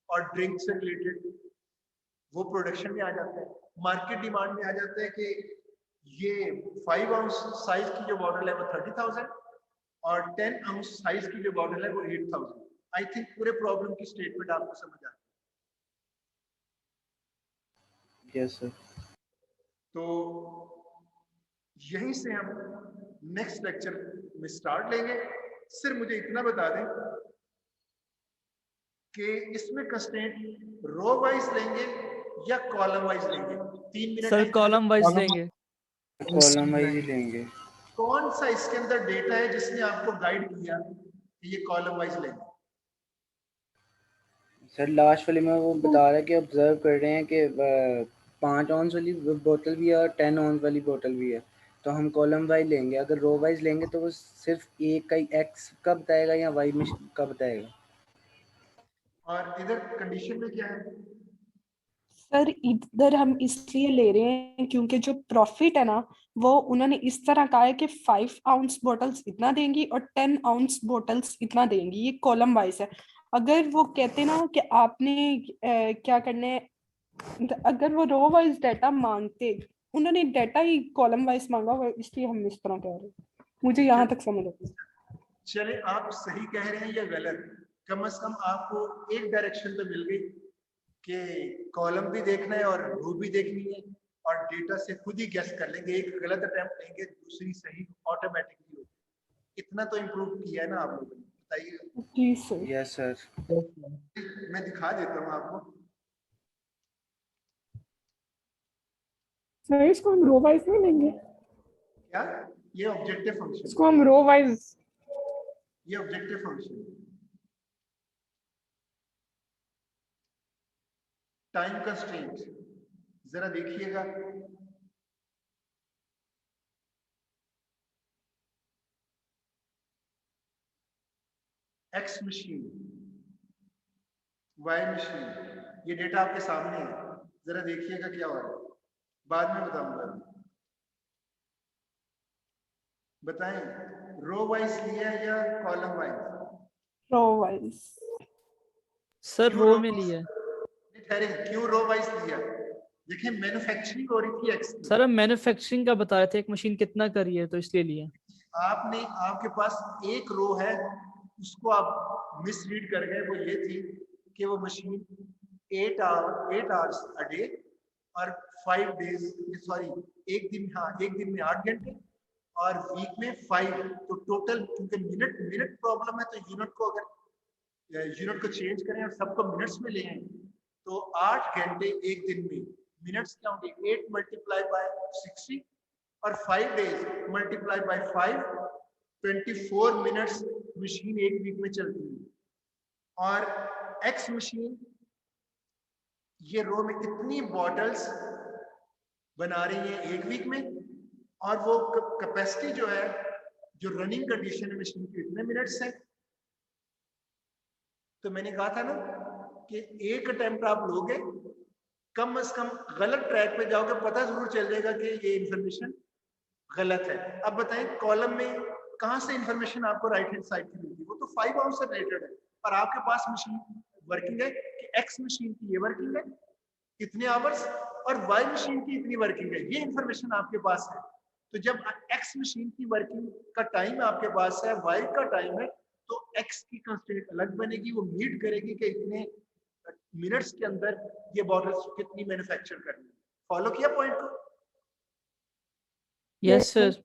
और ड्रिंक से रिलेटेड वो प्रोडक्शन में आ जाता है। मार्केट डिमांड में आ जाता है कि ये 5 आउंस साइज की जो बॉटल है वो 30,000 और 10 आउंस साइज की जो बॉटल है वो 8,000। आई थिंक पूरे प्रॉब्लम की स्टेटमेंट आपको समझ आ गई। Yes sir. तो यहीं से हम नेक्स्ट लेक्चर में स्टार्ट लेंगे। सिर्फ मुझे इतना बता दें कि इसमें कंस्ट्रेंट रो वाइज लेंगे या कॉलम वाइज लेंगे। 3 मिनट सर कॉलम वाइज लेंगे। कॉलम वाइज ही लेंगे। कौन सा इसके अंदर डेटा है जिसने आपको गाइड किया कि ये कॉलम वाइज लेंगे? सर लास्ट वाले में वो बता रहा है कि ऑब्जर्व कर रहे हैं कि 5 ऑन्स वाली बोतल भी है और 10 ऑन्स वाली बोतल भी है, तो हम कॉलम वाइज लेंगे। अगर रो वाइज लेंगे तो वो सिर्फ एक का ही एक्स का बताएगा या वाई में का बताएगा। और इधर कंडीशन में क्या है? सर इधर हम इसलिए ले रहे हैं क्योंकि जो प्रॉफिट है ना वो उन्होंने इस तरह कहा है कि 5 आउंस बोटल्स इतना देंगी और 10 आउंस बोटल्स इतना देंगी, ये कॉलम वाइज है। अगर वो कहते ना कि आपने क्या करना है, अगर वो रो वाइज डाटा मांगते, उन्होंने डाटा ही कॉलम वाइज मांगा हुआ, इसलिए हम इस तरह कह रहे हैं। मुझे यहाँ तक समझ आता है। चले आप सही कह रहे हैं या गलत, कम से कम आपको एक डायरेक्शन तो मिल गई कि कॉलम भी देखना है और रो भी देखनी है और डेटा से खुद ही गेस कर लेंगे। एक गलत अटेम्प्ट लेंगे, दूसरी सही ऑटोमेटिकली होगी। इतना तो इम्प्रूव किया है ना आप लोगों ने, बताइए। जी सर। Yes sir. मैं दिखा देता हूँ आपको। सर इसको हम रो वाइज नहीं लेंगे, क्या? ये ऑब्जेक्टिव फंक्शन, इसको हम रो वाइज, ये ऑब्जेक्टिव फंक्शन। टाइम कंस्ट्रेंट जरा देखिएगा। एक्स मशीन, वाई मशीन, ये डेटा आपके सामने है, जरा देखिएगा क्या हो रहा है। बाद में बताऊंगा। बताएं, रो वाइज लिया या column wise? Row wise. Sir क्यों रो में लिया है। ठहरे, क्यों रो वाइज लिया? देखिए मैन्युफैक्चरिंग हो रही थी एक्स की। सर हम मैन्युफैक्चरिंग का बता रहे थे, एक मशीन कितना करी है तो इसलिए लिया। आपने, आपके पास एक रो है, उसको आप मिसरीड कर गए। वो ये थी कि वो मशीन 8 आवर्स अ डे और 5 डेज, सॉरी एक दिन, हाँ एक दिन में 8 घंटे और वीक में 5। तो टोटल, क्योंकि मिनट प्रॉब्लम है तो यूनिट को अगर यूनिट को चेंज करें और सबको मिनट्स में ले आए तो 8 घंटे एक दिन में। मिनट्स क्या होंगे? 8 मल्टीप्लाई बाय 60 और 5 days multiply by 5, 24 minutes machine एक वीक में चलती है। और एक्स मशीन ये रो में इतनी बॉटल्स बना रही है एक वीक में, और वो कैपेसिटी जो है, जो रनिंग कंडीशन है मशीन की, इतने मिनट्स है। तो मैंने कहा था ना कि एक अटेम्प्ट आप लोगे, कम से कम गलत ट्रैक पे जाओगे, पता जरूर चल जाएगा कि ये इंफॉर्मेशन गलत है। अब बताएं कॉलम में कहां से इंफॉर्मेशन आपको राइट हैंड साइड की मिलती है? वो तो 5 आउंस से रिलेटेड है, और आपके पास मशीन वर्किंग है कि एक्स मशीन की ये वर्किंग है इतने आवर्स और वाई मशीन की इतनी वर्किंग है, ये इंफॉर्मेशन आपके पास है। तो जब एक्स मशीन की वर्किंग का टाइम आपके पास है, वाई का टाइम है, तो एक्स की कंस्ट्रेंट अलग बनेगी, वो मीट करेगी कि इतने मिनट्स के अंदर ये बॉटल्स कितनी मैन्युफैक्चर करनी है। फॉलो किया पॉइंट को? Yes sir.